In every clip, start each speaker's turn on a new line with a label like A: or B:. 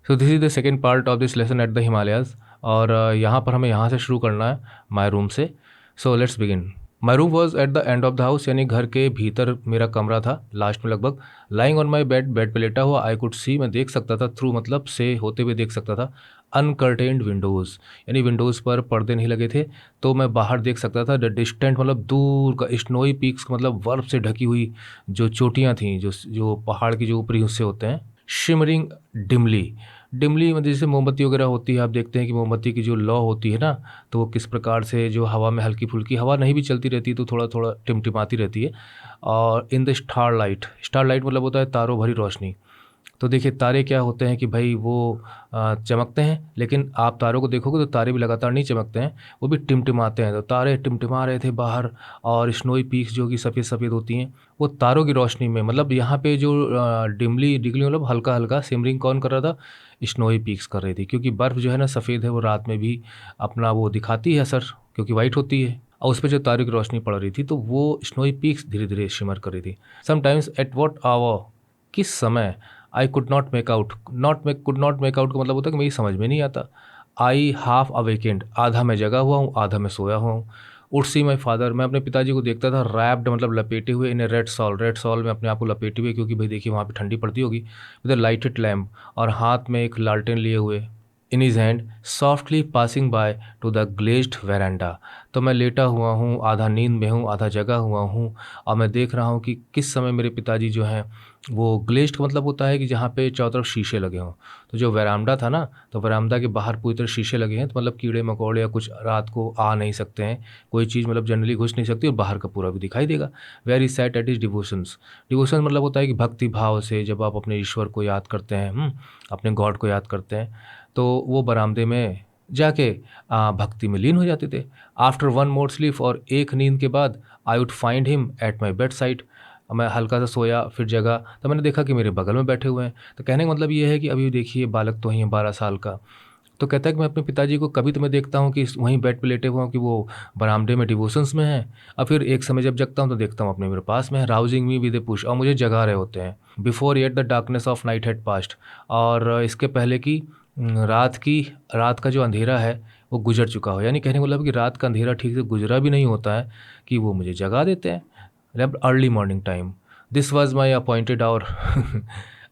A: So this is the second part of this lesson at the Himalayas. और यहाँ पर हमें यहाँ से शुरू करना है, माई रूम से। So let's begin. My room was at the end of the house, यानी घर के भीतर मेरा कमरा था, लास्ट में लगभग। Lying on my bed, bed पे लेटा हुआ। आई कुड सी, मैं देख सकता था, थ्रू मतलब से होते हुए देख सकता था। अनकर्टेन्ड विंडोज़, यानी विंडोज़ पर पर्दे नहीं लगे थे, तो मैं बाहर देख सकता था। द डिस्टेंट मतलब दूर का, स्नोई पीक्स मतलब बर्फ़ से ढकी हुई जो चोटियाँ थीं, जो जो पहाड़ के जो ऊपरी हिस्से होते हैं। शिमरिंग डिमली, डिमली मतलब जैसे मोमबत्ती वगैरह होती है, आप देखते हैं कि मोमबत्ती की जो लौ होती है ना, तो वो किस प्रकार से जो हवा में हल्की फुल्की, हवा नहीं भी चलती रहती तो थोड़ा थोड़ा टिमटिमाती रहती है। और in the star light, star light मतलब होता है तारों भरी रोशनी। तो देखिए तारे क्या होते हैं कि भाई वो चमकते हैं, लेकिन आप तारों को देखोगे तो तारे भी लगातार नहीं चमकते हैं, वो भी टिमटिमाते हैं। तो तारे टिमटिमा रहे थे बाहर, और स्नोई पीक्स जो कि सफ़ेद सफ़ेद होती हैं, वो तारों की रोशनी में, मतलब यहाँ पे जो डिमली डिगली मतलब हल्का हल्का सिमरिंग कौन कर रहा था, स्नोई पीक्स कर रही थी। क्योंकि बर्फ़ जो है ना सफ़ेद है, वो रात में भी अपना वो दिखाती है असर, क्योंकि वाइट होती है, और उस पर जो तारों की रोशनी पड़ रही थी, तो वो स्नोई पीक्स धीरे धीरे शिमर कर रही थी। समटाइम्स एट वॉट आवर, किस समय, I could not make out, could not make out का मतलब होता है कि मेरी समझ में नहीं आता। आई हाफ अवेकेंड, आधा मैं जगा हुआ हूँ, आधा मैं सोया हुआ हूँ। उड सी माई फादर, मैं अपने पिताजी को देखता था, रैप्ड मतलब लपेटे हुए, इन ए रेड सॉल, रेड सॉल में अपने आप को लपेटे हुए, क्योंकि भाई देखिए वहाँ पे ठंडी पड़ती होगी, विद अ लाइटेड लैम्प, और हाथ में एक लालटेन लिए हुए। In his hand, softly passing by two the glazed veranda. तो मैं लेटा हुआ हूँ, आधा नींद में हूँ, आधा जगा हुआ हूँ, और मैं देख रहा हूँ कि किस समय मेरे पिताजी जो हैं, वो ग्लेज्ड का मतलब होता है कि जहाँ पे चारों तरफ शीशे लगे हों। तो जो वेरांडा था ना, तो वेरांडा के बाहर पूरी तरह शीशे लगे हैं, तो मतलब कीड़े मकोड़े या कुछ रात को आ नहीं सकते हैं, कोई चीज़ मतलब जनरली घुस नहीं सकती, और बाहर का पूरा भी दिखाई देगा। Very sat at is devotions, devotion मतलब होता है कि भक्ति भाव से जब आप अपने ईश्वर को याद करते हैं, अपने गॉड को याद करते हैं, तो वो बरामदे में जाके भक्ति में लीन हो जाते थे। आफ्टर वन मोर स्लीप, और एक नींद के बाद, I would find him at my bed side. मैं हल्का सा सोया, फिर जगा, तो मैंने देखा कि मेरे बगल में बैठे हुए हैं। तो कहने का मतलब ये है कि अभी देखिए बालक तो ही है 12 साल का, तो कहता है कि मैं अपने पिताजी को कभी तो मैं देखता हूँ कि वहीं बेड पे लेटे हुआ हूँ, कि वो बरामदे में डिवोशंस में हैं, और फिर एक समय जब जगता हूँ तो देखता हूँ अपने मेरे पास में है, rousing me with A push, और मुझे जगा रहे होते हैं। Before yet the darkness of night had passed, और इसके पहले कि रात का जो अंधेरा है वो गुजर चुका हो, यानी कहने का मतलब कि रात का अंधेरा ठीक से गुजरा भी नहीं होता है कि वो मुझे जगा देते हैं। Early morning time, this was my appointed hour.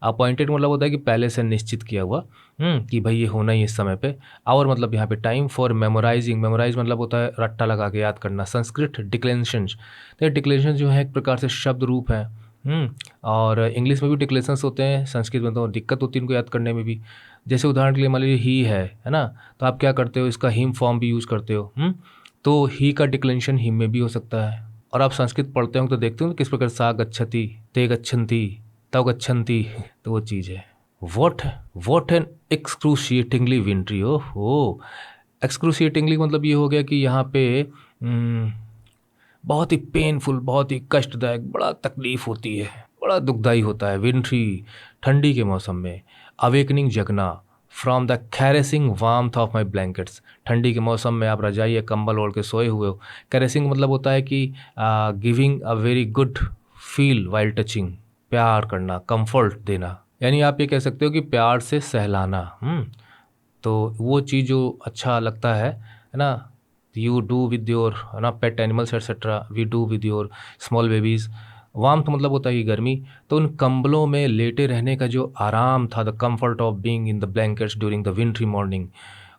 A: Appointed मतलब होता है कि पहले से निश्चित किया हुआ, कि भाई ये होना ही इस समय पे। आवर मतलब यहाँ पे टाइम। फॉर मेमोराइजिंग, मेमोराइज मतलब होता है रट्टा लगा के याद करना। संस्कृत डिक्लेंशंस, तो डिक्लेंशन जो है एक प्रकार से शब्द रूप है। और इंग्लिश में भी डिक्लेशंस होते हैं, संस्कृत में तो दिक्कत होती है इनको याद करने में भी। जैसे उदाहरण के लिए मान लीजिए ही है ना, तो आप क्या करते हो, इसका हिम फॉर्म भी यूज़ करते हो। तो ही का डिक्लेंशन हिम में भी हो सकता है। और आप संस्कृत पढ़ते हो तो देखते हो ना किस प्रकार सा गच्छति, ते गच्छन्ति, तव गच्छन्ति, तो वो चीज़ है। वॉट वॉट एन एक्सक्रूशिएटिंगली विंट्री, हो एक्सक्रूशिएटिंगली मतलब ये हो गया कि यहाँ पे बहुत ही पेनफुल, बहुत ही कष्टदायक, बड़ा तकलीफ होती है, बड़ा दुखदाई होता है। विंट्री, ठंडी के मौसम में। अवेकनिंग, जगना। From the caressing warmth of my blankets, ठंडी के मौसम में आप रजाई या कंबल ओढ़ के सोए हुए हो। कैरेसिंग मतलब होता है कि giving a very good feel while touching, प्यार करना, कंफर्ट देना, यानी आप ये कह सकते हो कि प्यार से सहलाना। तो वो चीज़ जो अच्छा लगता है ना, यू डू विद योर ना pet animals etcetera, we do with your small babies. Warmth मतलब होता है कि गर्मी, तो उन कंबलों में लेटे रहने का जो आराम था, the comfort of being in the blankets during the विंट्री morning,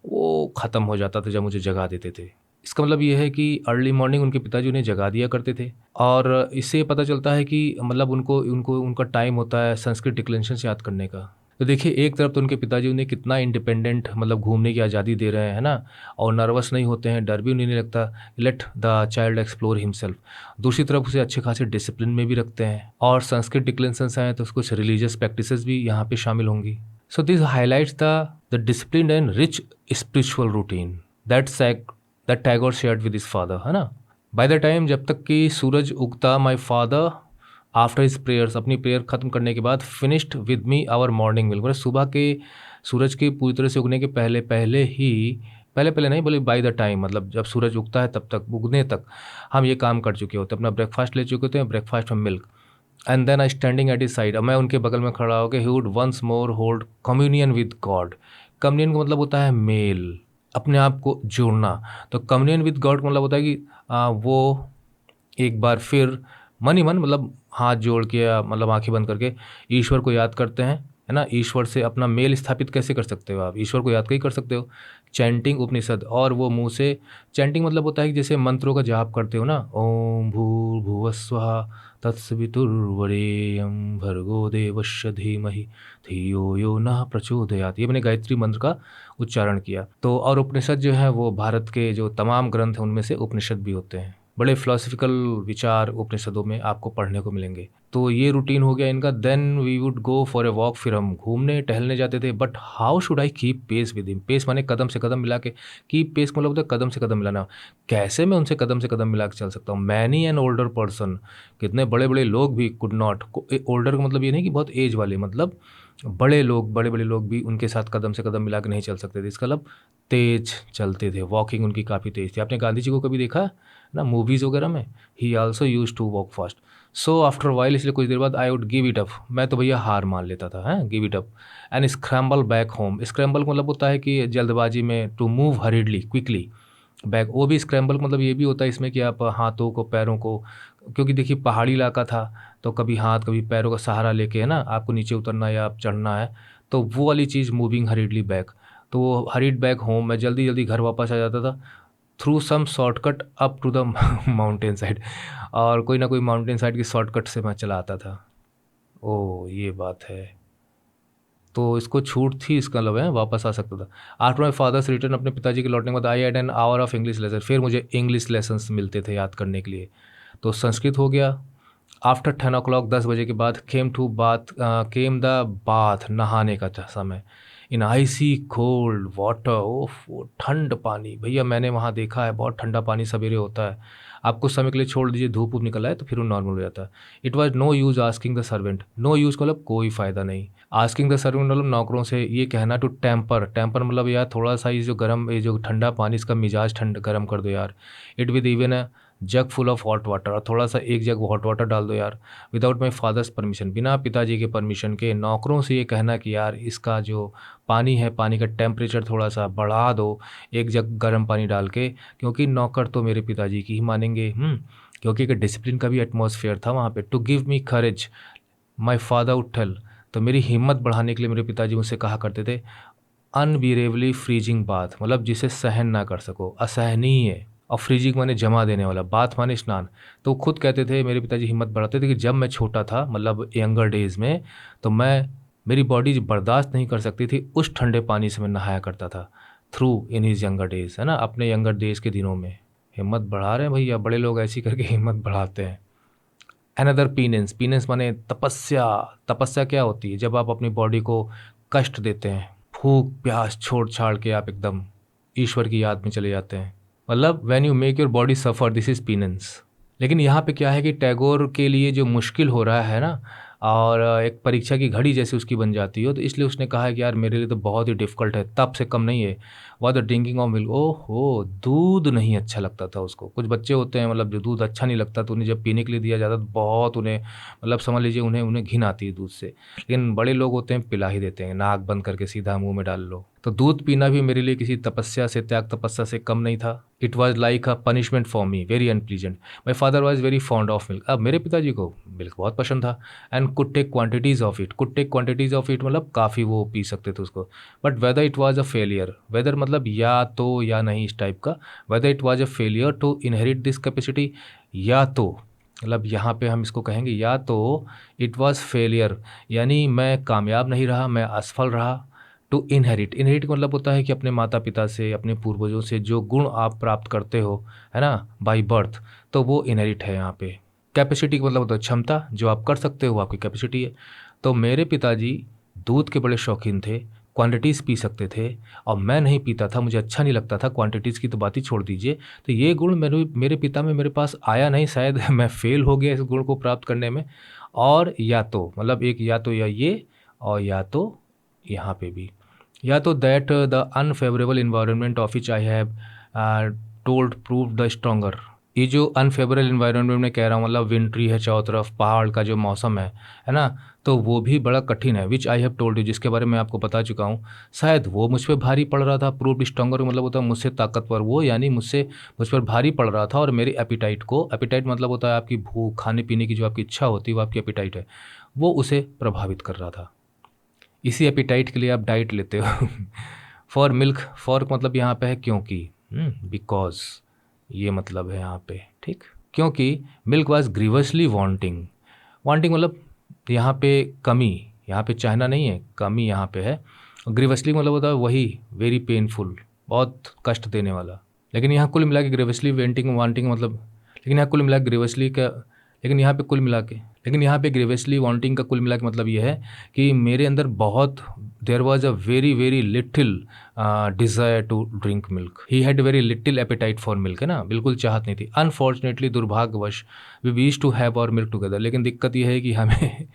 A: वो ख़त्म हो जाता था जब मुझे जगा देते थे। इसका मतलब ये है कि अर्ली मॉर्निंग उनके पिताजी उन्हें जगा दिया करते थे, और इससे पता चलता है कि मतलब उनको उनको उनका टाइम होता है संस्कृत डिक्लेंशन से याद करने का। तो देखिए एक तरफ तो उनके पिताजी उन्हें कितना इंडिपेंडेंट मतलब घूमने की आज़ादी दे रहे हैं ना, और नर्वस नहीं होते हैं, डर भी उन्हें नहीं लगता, let the child explore himself. दूसरी तरफ उसे अच्छे खासे डिसिप्लिन में भी रखते हैं, और संस्कृत डिक्लेंशंस हैं तो कुछ रिलीजियस प्रैक्टिसेस भी यहाँ पे शामिल होंगी। So this highlights the discipline and rich spiritual routine that Tagore shared with his father, है ना। बाय द टाइम, जब तक कि सूरज उगता, my father after his prayers, अपनी प्रेयर ख़त्म करने के बाद, finished with me our morning meal, मतलब सुबह के सूरज के पूरी तरह से उगने के पहले पहले ही, पहले पहले नहीं बोले, बाय द टाइम मतलब जब सूरज उगता है तब तक, उगने तक हम ये काम कर चुके होते हैं, अपना ब्रेकफास्ट ले चुके होते हैं, ब्रेकफास्ट में milk, and then I standing at his side, मैं उनके बगल में खड़ा होकर, he would once more hold communion with God. Communion का मतलब होता है मेल, अपने आप को जोड़ना। तो कम्युनियन विद गॉड का मतलब होता है कि वो एक बार फिर मन ही मन, मतलब हाथ जोड़ के या मतलब आंखें बंद करके ईश्वर को याद करते हैं, है ना। ईश्वर से अपना मेल स्थापित कैसे कर सकते हो आप? ईश्वर को याद कैसे कर सकते हो? चैंटिंग उपनिषद, और वो मुंह से चैंटिंग मतलब होता है कि जैसे मंत्रों का जाप करते हो ना, ओम भूर्भुवस्वः तत्सवितुर्वरेण्यं भर्गो देवस्य धीमहि धियो यो नः प्रचोदयात्, ये मैंने गायत्री मंत्र का उच्चारण किया। तो और उपनिषद जो है वो भारत के जो तमाम ग्रंथ हैं उनमें से उपनिषद भी होते हैं। बड़े फिलोसफिकल विचार उपनिषदों में आपको पढ़ने को मिलेंगे। तो ये रूटीन हो गया इनका। Then we would go for a walk, फिर हम घूमने टहलने जाते थे। But how should I keep pace with him? Pace माने कदम से कदम मिला के, कीप पेस मतलब होता है कदम से कदम मिलाना। कैसे मैं उनसे कदम से कदम मिला के चल सकता हूँ? मैनी एन ओल्डर पर्सन, कितने बड़े बड़े लोग भी कुड नॉट। ओल्डर का मतलब ये नहीं कि बहुत एज वाले, मतलब बड़े लोग, बड़े बड़े लोग भी उनके साथ कदम से कदम मिला के नहीं चल सकते थे। इसका मतलब तेज चलते थे, वॉकिंग उनकी काफ़ी तेज थी। आपने गांधी जी को कभी देखा ना मूवीज़ वगैरह में? He also use to walk fast. So after while, इसलिए कुछ देर बाद I would give it up, मैं तो भैया हार मान लेता था, हैं, give it up and scramble back home. Scramble मतलब होता है कि जल्दबाजी में, to move hurriedly quickly back. वो भी स्क्रैम्बल मतलब ये भी होता है इसमें कि आप हाथों को, पैरों को, क्योंकि देखिए पहाड़ी इलाका था तो कभी हाथ कभी पैरों का सहारा लेके, है ना, आपको नीचे उतरना या आप चढ़ना है, तो वो वाली चीज़ मूविंग हरिडली बैक। तो वो हरिड बैक होम, मैं जल्दी जल्दी घर वापस आ जाता था through some shortcut up to the mountain side, और कोई ना कोई माउंटेन साइड की शॉर्टकट से मैं चला आता था। ओह ये बात है। तो इसको छूट थी, इसका मतलब है वापस आ सकता था। आफ्टर माई फादर्स रिटर्न, अपने पिताजी के लौटने के बाद I had an hour of English lesson, फिर मुझे इंग्लिश लेसन्स मिलते थे याद करने के लिए। तो संस्कृत हो गया। आफ्टर 10 o'clock, 10 बजे के बाद, केम द बाथ, नहाने का समय। इन आइसी कोल्ड वाटर, ओफ वो ठंड पानी, भैया मैंने वहाँ देखा है बहुत ठंडा पानी सवेरे होता है। आप कुछ समय के लिए छोड़ दीजिए, धूप निकल आए तो फिर वो नॉर्मल हो जाता है। It was no use asking the servant, no use मतलब कोई फ़ायदा नहीं। आस्किंग द सर्वेंट मतलब नौकरों से ये कहना, टू टेम्पर, टेम्पर मतलब यार थोड़ा सा ये जो गर्म, ये जो ठंडा पानी, इसका मिजाज ठंड गर्म कर दो यार। It with even a jug full of hot water, और थोड़ा सा एक जग हॉट वाटर डाल दो यार। विदाउट माई फादर्स परमिशन, बिना पिताजी के परमिशन के नौकरों से ये कहना कि यार इसका जो पानी है, पानी का टेम्परेचर थोड़ा सा बढ़ा दो एक जग गर्म पानी डाल के, क्योंकि नौकर तो मेरे पिताजी की ही मानेंगे। क्योंकि एक डिसिप्लिन का भी एटमॉस्फेयर था वहाँ पे। To give me courage my father would tell, तो मेरी हिम्मत बढ़ाने के लिए मेरे पिताजी मुझसे कहा करते थे, अनबियरेबली फ्रीजिंग बाथ, मतलब जिसे सहन ना कर सको, असहनीय। और फ्रीजिंग माने जमा देने वाला, बाथ माने स्नान। तो खुद कहते थे मेरे पिताजी, हिम्मत बढ़ाते थे कि जब मैं छोटा था, मतलब यंगर डेज़ में, तो मेरी बॉडी बर्दाश्त नहीं कर सकती थी, उस ठंडे पानी से मैं नहाया करता था through in his younger days, है ना, अपने यंगर डेज़ के दिनों में। हिम्मत बढ़ा रहे हैं भैया, बड़े लोग ऐसी करके हिम्मत बढ़ाते हैं। अनदर पीनेंस, पीनेंस माने तपस्या। तपस्या क्या होती है? जब आप अपनी बॉडी को कष्ट देते हैं, भूख प्यास छोड़ छाड़ के आप एकदम ईश्वर की याद में चले जाते हैं, मतलब when you make your body suffer, this is पीनेंस। लेकिन यहाँ पे क्या है कि टैगोर के लिए जो मुश्किल हो रहा है ना, और एक परीक्षा की घड़ी जैसे उसकी बन जाती हो, तो इसलिए उसने कहा है कि यार मेरे लिए तो बहुत ही डिफ़िकल्ट है, तब से कम नहीं है। वह द ड्रिंकिंग ऑफ मिल्क, ओहो दूध नहीं अच्छा लगता था उसको। कुछ बच्चे होते हैं मतलब जो दूध अच्छा नहीं लगता, तो उन्हें जब पीने के लिए दिया जाता तो बहुत उन्हें, मतलब समझ लीजिए उन्हें उन्हें घिन आती है दूध से। लेकिन बड़े लोग होते हैं पिला ही देते हैं, नाक बंद करके सीधा मुंह में डाल लो। तो दूध पीना भी मेरे लिए किसी तपस्या से, त्याग तपस्या से कम नहीं था। It was like a punishment for me, very unpleasant. My father was very fond of milk, अब मेरे पिताजी को मिल्क बहुत पसंद था। And could take quantities of it, could take quantities of it मतलब काफ़ी वो पी सकते थे उसको। But whether it was a failure, whether मतलब या तो या नहीं इस टाइप का, whether it was a failure to inherit this capacity, या तो मतलब यहाँ पे हम इसको कहेंगे या तो इट वॉज फेलियर, यानी मैं कामयाब नहीं रहा, मैं असफल रहा। टू इनहेरिट, इनहेरिट मतलब होता है कि अपने माता पिता से, अपने पूर्वजों से जो गुण आप प्राप्त करते हो, है ना, बाई बर्थ, तो वो इनहेरिट है यहाँ पे। कैपेसिटी का मतलब होता है क्षमता, जो आप कर सकते हो वो आपकी कैपेसिटी है। तो मेरे पिताजी दूध के बड़े शौकीन थे, क्वांटिटीज़ पी सकते थे, और मैं नहीं पीता था, मुझे अच्छा नहीं लगता था, क्वांटिटीज़ की तो बात ही छोड़ दीजिए। तो ये गुण मेरे मेरे पिता में मेरे पास आया नहीं, शायद मैं फ़ेल हो गया इस गुण को प्राप्त करने में। और या तो मतलब एक या तो या ये, और या तो यहाँ पे भी, या तो that the unfavourable environment of which I have told prove the stronger, ये जो अनफेवरेबल इन्वायरमेंट में कह रहा हूँ, मतलब विंट्री है चारों तरफ, पहाड़ का जो मौसम है ना, तो वो भी बड़ा कठिन है, विच आई हैव टोल्ड यू, जिसके बारे में आपको बता चुका हूँ। शायद वो मुझ पे भारी पड़ रहा था, प्रूव्ड स्ट्रॉन्गर मतलब होता है मुझसे ताकतवर, वो यानी मुझ पर भारी पड़ रहा था, और मेरी एपिटाइट को, एपिटाइट मतलब होता है आपकी भूख, खाने पीने की जो आपकी इच्छा होती है वो आपकी एपिटाइट है, वो उसे प्रभावित कर रहा था। इसी एपिटाइट के लिए आप डाइट लेते हो। फॉर मिल्क, फॉर मतलब यहाँ पे है क्योंकि, बिकॉज, ये मतलब है यहाँ पे, ठीक। क्योंकि मिल्क वॉज ग्रीवसली वांटिंग, वांटिंग मतलब यहाँ पे कमी, यहाँ पे चाहना नहीं है, कमी यहाँ पे है। ग्रीवसली मतलब होता है वही, वेरी पेनफुल, बहुत कष्ट देने वाला। लेकिन यहाँ कुल मिला के ग्रीवसली वेंटिंग वांटिंग मतलब, लेकिन यहाँ कुल मिला के ग्रीवसली का, लेकिन यहाँ पे कुल मिला के, लेकिन यहाँ पे ग्रीवसली वांटिंग का कुल मिला के मतलब ये है कि मेरे अंदर बहुत, there was a very very little desire to drink milk, he had very little appetite for milk, है ना, बिल्कुल चाहत नहीं थी। अनफॉर्चुनेटली, दुर्भाग्यवश, we wish to have our milk together, लेकिन दिक्कत ये है कि हमें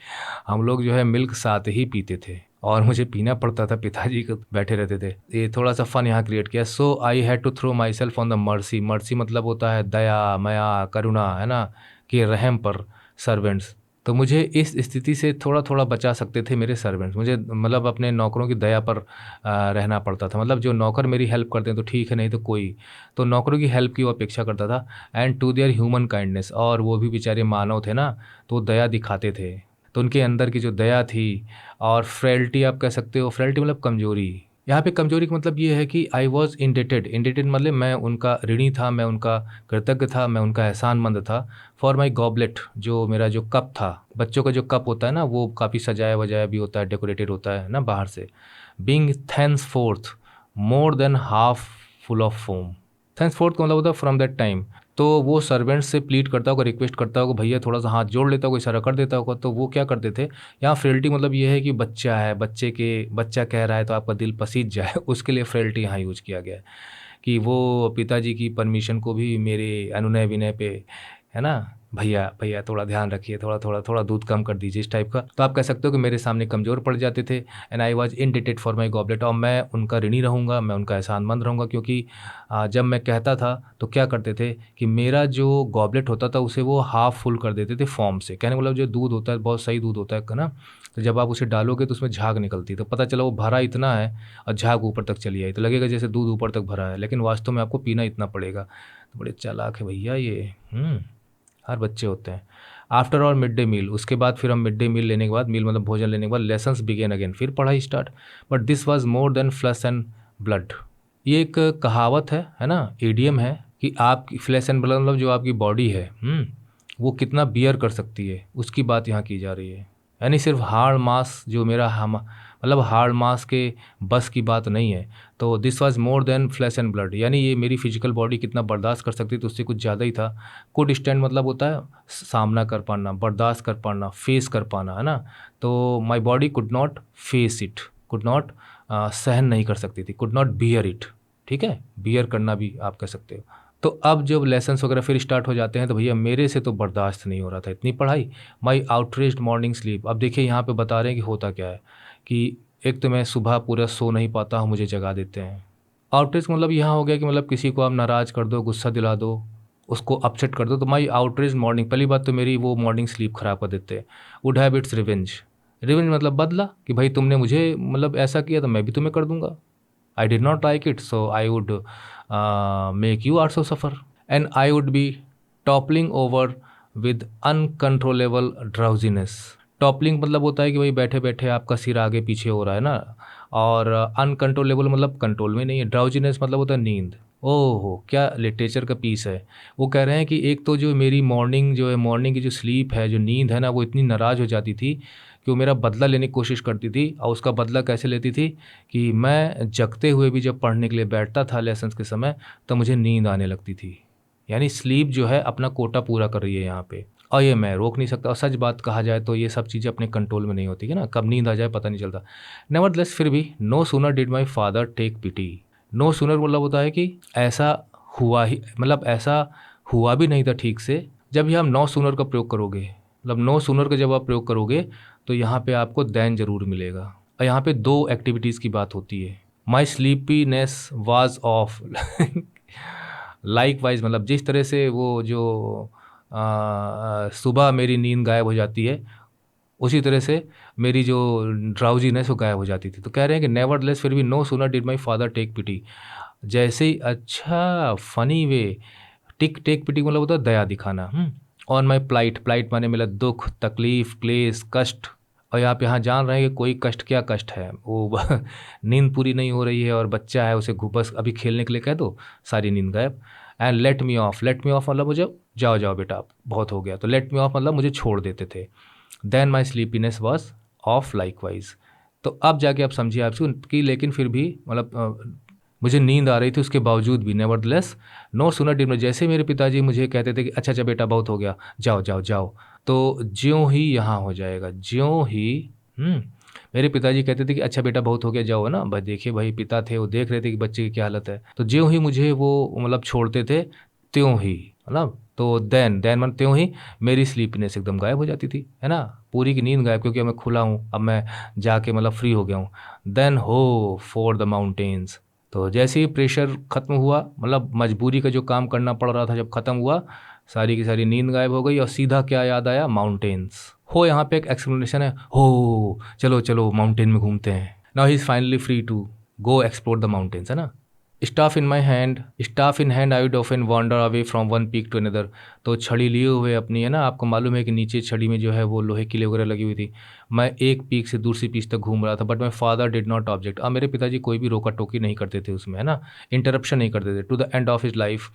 A: हम लोग जो है मिल्क साथ ही पीते थे, और मुझे पीना पड़ता था, पिताजी को बैठे रहते थे। ये थोड़ा सा फन यहाँ क्रिएट किया। So I had to throw myself on the mercy, mercy मतलब होता है दया, माया, करुणा, है ना, कि रहम पर सर्वेंट्स। तो मुझे इस स्थिति से थोड़ा थोड़ा बचा सकते थे मेरे सर्वेंट्स, मुझे मतलब अपने नौकरों की दया पर रहना पड़ता था। मतलब जो नौकर मेरी हेल्प करते हैं तो ठीक है, नहीं तो कोई, तो नौकरों की हेल्प की वो अपेक्षा करता था। And to their human kindness, और वो भी बेचारे मानव थे ना, तो वो दया दिखाते थे, तो उनके अंदर की जो दया थी, और फ्रेलिटी आप कह सकते हो, फ्रेलिटी मतलब कमजोरी। यहाँ पे कमजोरी का मतलब ये है कि आई वॉज इंडेटेड, इंडेटेड मतलब मैं उनका ऋणी था, मैं उनका कृतज्ञ था, मैं उनका एहसानमंद था। फॉर माई गॉबलेट, जो मेरा जो कप था, बच्चों का जो कप होता है ना, वो काफ़ी सजाया वजाया भी होता है, डेकोरेटेड होता है ना बाहर से। Being thanks fourth more than half full of foam, thanks fourth का मतलब होता है फ्रॉम दैट टाइम। तो वो सर्वेंट से प्लीट करता होगा, रिक्वेस्ट करता होगा, भैया थोड़ा सा हाथ जोड़ लेता होगा, इशारा कर देता होगा, तो वो क्या करते थे। यहाँ फ्रेलिटी मतलब ये है कि बच्चा है, बच्चा कह रहा है तो आपका दिल पसीज जाए, उसके लिए फ्रेलिटी यहाँ यूज किया गया है, कि वो पिताजी की परमिशन को भी मेरे अनुनय विनय पे, है ना, भैया भैया थोड़ा ध्यान रखिए, थोड़ा दूध कम कर दीजिए, इस टाइप का। तो आप कह सकते हो कि मेरे सामने कमज़ोर पड़ जाते थे। And I was indebted for my goblet, और मैं उनका ऋणी रहूँगा, मैं उनका एहसानमंद रहूँगा, क्योंकि जब मैं कहता था तो क्या करते थे कि मेरा जो गॉबलेट होता था उसे वो हाफ़ फुल कर देते थे फॉर्म से, कहने का मतलब जो दूध होता है बहुत सही दूध होता है ना, तो जब आप उसे डालोगे तो उसमें झाग निकलती, तो पता चला वो भरा इतना है और झाग ऊपर तक चली आई, तो लगेगा जैसे दूध ऊपर तक भरा है, लेकिन वास्तव में आपको पीना इतना पड़ेगा। तो बड़े चालाक है भैया ये, हर बच्चे होते हैं। आफ्टर और मिड डे मील, उसके बाद फिर हम मिड डे मील लेने के बाद, मील मतलब भोजन लेने के बाद, लेसन्स बिगेन अगेन, फिर पढ़ाई start. But this was more than flash and blood. ये एक कहावत है ना, एडियम है, कि आपकी फ्लैश एंड ब्लड मतलब जो आपकी बॉडी है, वो कितना बियर कर सकती है, उसकी बात यहाँ की जा रही है। यानी सिर्फ हाड़ मांस जो मेरा हम मतलब हाड़ मांस के बस की बात नहीं है। तो this was more than flash and blood, यानी ये मेरी फिजिकल बॉडी कितना बर्दाश्त कर सकती है, तो उससे कुछ ज़्यादा ही था। कुड स्टैंड मतलब होता है सामना कर पाना, बर्दाश्त कर पाना, फेस कर पाना, है ना। तो my body could not face it, could not सहन नहीं कर सकती थी, कुड नॉट बियर इट, ठीक है, बियर करना भी आप कह सकते हो। तो अब जब लेसन्स वगैरह फिर स्टार्ट हो जाते हैं तो भैया मेरे से तो बर्दाश्त नहीं हो रहा था इतनी पढ़ाई। माई आउटरेज्ड मॉर्निंग स्लीप, अब देखिए यहाँ पे बता रहे हैं कि होता क्या है, कि एक तो मैं सुबह पूरा सो नहीं पाता हूँ, मुझे जगा देते हैं। आउटरेज मतलब यहाँ हो गया कि मतलब किसी को आप नाराज़ कर दो, गुस्सा दिला दो, उसको अपसेट कर दो, तो माई आउटरेज मॉर्निंग, पहली बात तो मेरी वो मॉर्निंग स्लीप ख़राब कर देते हैं। Would have it's revenge, revenge मतलब बदला, कि भाई तुमने मुझे मतलब ऐसा किया तो मैं भी तुम्हें कर दूंगा। I did not like it, so I would make you also suffer. And I would be toppling over with uncontrollable drowsiness. Toppling मतलब होता है कि भाई बैठे बैठे आपका सिर आगे पीछे हो रहा है ना, और अनकंट्रोलेबल मतलब कंट्रोल में नहीं है। ड्राउजीनेस मतलब होता है नींद। ओहो, क्या लिटरेचर का पीस है। वो कह रहे हैं कि एक तो जो मेरी मॉर्निंग जो है, मॉर्निंग की जो स्लीप है, जो नींद है ना, वो इतनी नाराज़ हो जाती थी कि वो मेरा बदला लेने की कोशिश करती थी। और उसका बदला कैसे लेती थी कि मैं जगते हुए भी जब पढ़ने के लिए बैठता था लेसन्स के समय, तो मुझे नींद आने लगती थी। यानी स्लीप जो है अपना कोटा पूरा कर रही है यहाँ पे, और ये मैं रोक नहीं सकता। और सच बात कहा जाए तो ये सब चीज़ें अपने कंट्रोल में नहीं होती है ना, कब नींद आ जाए पता नहीं चलता। नेवरदलेस फिर भी, no sooner did my father take pity. No sooner मतलब होता है कि ऐसा हुआ ही, मतलब ऐसा हुआ भी नहीं था ठीक से। जब भी हम नो सूनर का प्रयोग करोगे, मतलब नो सूनर का जब आप प्रयोग करोगे तो यहाँ पे आपको दैन ज़रूर मिलेगा। और यहाँ पे दो एक्टिविटीज़ की बात होती है। माई स्लीपीनेस वाज ऑफ। लाइकवाइज मतलब जिस तरह से वो जो सुबह मेरी नींद गायब हो जाती है, उसी तरह से मेरी जो ड्राउजीनेस वो गायब हो जाती थी। तो कह रहे हैं कि नेवरदलेस फिर भी no sooner did my father take pity, जैसे ही अच्छा फ़नी वे, टेक पिटी मतलब होता है दया दिखाना। ऑन माई प्लाइट माने मेरा दुख, तकलीफ़, क्लेश, कष्ट। और आप यहाँ जान रहे हैं कि कोई कष्ट, क्या कष्ट है वो नींद पूरी नहीं हो रही है और बच्चा है, उसे बस अभी खेलने के लिए कह दो, सारी नींद गायब। एंड लेट मी ऑफ मतलब मुझे जाओ जाओ बेटा बहुत हो गया, तो लेट मी ऑफ मतलब मुझे छोड़ देते थे। Then my sleepiness was off likewise. तो अब जाके आप समझिए आपसे कि लेकिन फिर भी मतलब मुझे नींद आ रही थी, उसके बावजूद भी नेवरदलेस नो सूनर डिड, जैसे मेरे पिताजी मुझे कहते थे कि अच्छा अच्छा बेटा बहुत हो गया, जाओ जाओ जाओ, तो ज्यों ही यहाँ हो जाएगा, ज्यों ही मेरे पिताजी कहते थे कि अच्छा बेटा बहुत हो गया जाओ, है ना भाई, देखिए भाई पिता थे वो देख रहे थे कि बच्चे की क्या हालत है, तो ज्यों ही मुझे वो मतलब छोड़ते थे, त्यों ही मतलब, तो देन मन त्यों ही मेरी स्लीपनेस एकदम गायब हो जाती थी, है ना, पूरी की नींद गायब, क्योंकि अब मैं खुला हूँ, अब मैं जाके मतलब फ्री हो गया हूँ। देन हो फॉर द माउंटेन्स, तो जैसे ही प्रेशर ख़त्म हुआ, मतलब मजबूरी का जो काम करना पड़ रहा था जब ख़त्म हुआ, सारी की सारी नींद गायब हो गई और सीधा क्या याद आया, माउंटेन्स। हो यहाँ पे एक एक्सप्लेनेशन है, हो चलो चलो माउंटेन में घूमते हैं। Now he is finally free to go explore the mountains, है ना। Staff in hand I would often wander away from one peak to another, तो छड़ी लिए हुए अपनी, है ना, आपको मालूम है कि नीचे छड़ी में जो है वो लोहे की वगैरह लगी हुई थी, मैं एक पीक से दूसरी पीक तक घूम रहा था, but my father did not object, अब मेरे पिताजी कोई भी रोका टोकी नहीं करते थे उसमें, है ना, इंटरप्शन नहीं करते थे। To the end of his life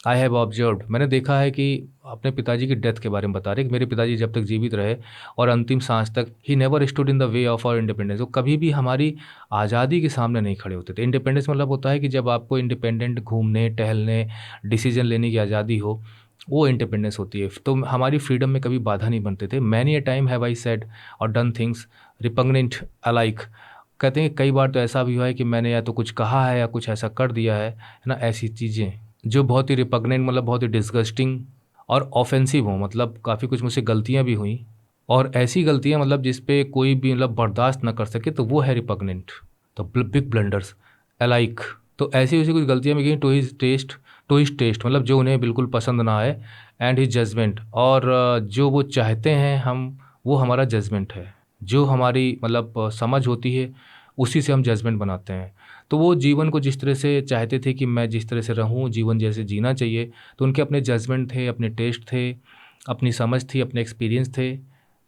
A: I have observed, मैंने देखा है कि अपने पिताजी की डेथ के बारे में बता रहे कि मेरे पिताजी जब तक जीवित रहे और अंतिम सांस तक, he never stood in the way of our independence, वो कभी भी हमारी आज़ादी के सामने नहीं खड़े होते थे। इंडिपेंडेंस मतलब होता है कि जब आपको इंडिपेंडेंट घूमने टहलने डिसीजन लेने की आज़ादी हो, वो इंडिपेंडेंस होती है। तो हमारी फ्रीडम में कभी बाधा नहीं बनते थे। Many a time have I said और डन थिंग्स रिपग्नेंट अलाइक, कहते हैं कई बार तो ऐसा भी हुआ है कि मैंने या तो कुछ कहा है या कुछ ऐसा कर दिया है ना, ऐसी चीज़ें जो बहुत ही रिपग्नेंट मतलब बहुत ही डिस्गस्टिंग और ऑफेंसिव हो, मतलब काफ़ी कुछ मुझसे गलतियाँ भी हुई, और ऐसी गलतियाँ मतलब जिस पे कोई भी मतलब बर्दाश्त ना कर सके, तो वो है रिपग्नेंट। तो बिग ब्लंडर्स अलाइक, तो ऐसी वैसी कुछ गलतियाँ भी की टू हिज टेस्ट मतलब जो उन्हें बिल्कुल पसंद ना आए, एंड हिज जजमेंट, और जो वो चाहते हैं हम, वो हमारा जजमेंट है, जो हमारी मतलब समझ होती है उसी से हम जजमेंट बनाते हैं। तो वो जीवन को जिस तरह से चाहते थे कि मैं जिस तरह से रहूं, जीवन जैसे जीना चाहिए, तो उनके अपने जजमेंट थे, अपने टेस्ट थे, अपनी समझ थी, अपने एक्सपीरियंस थे।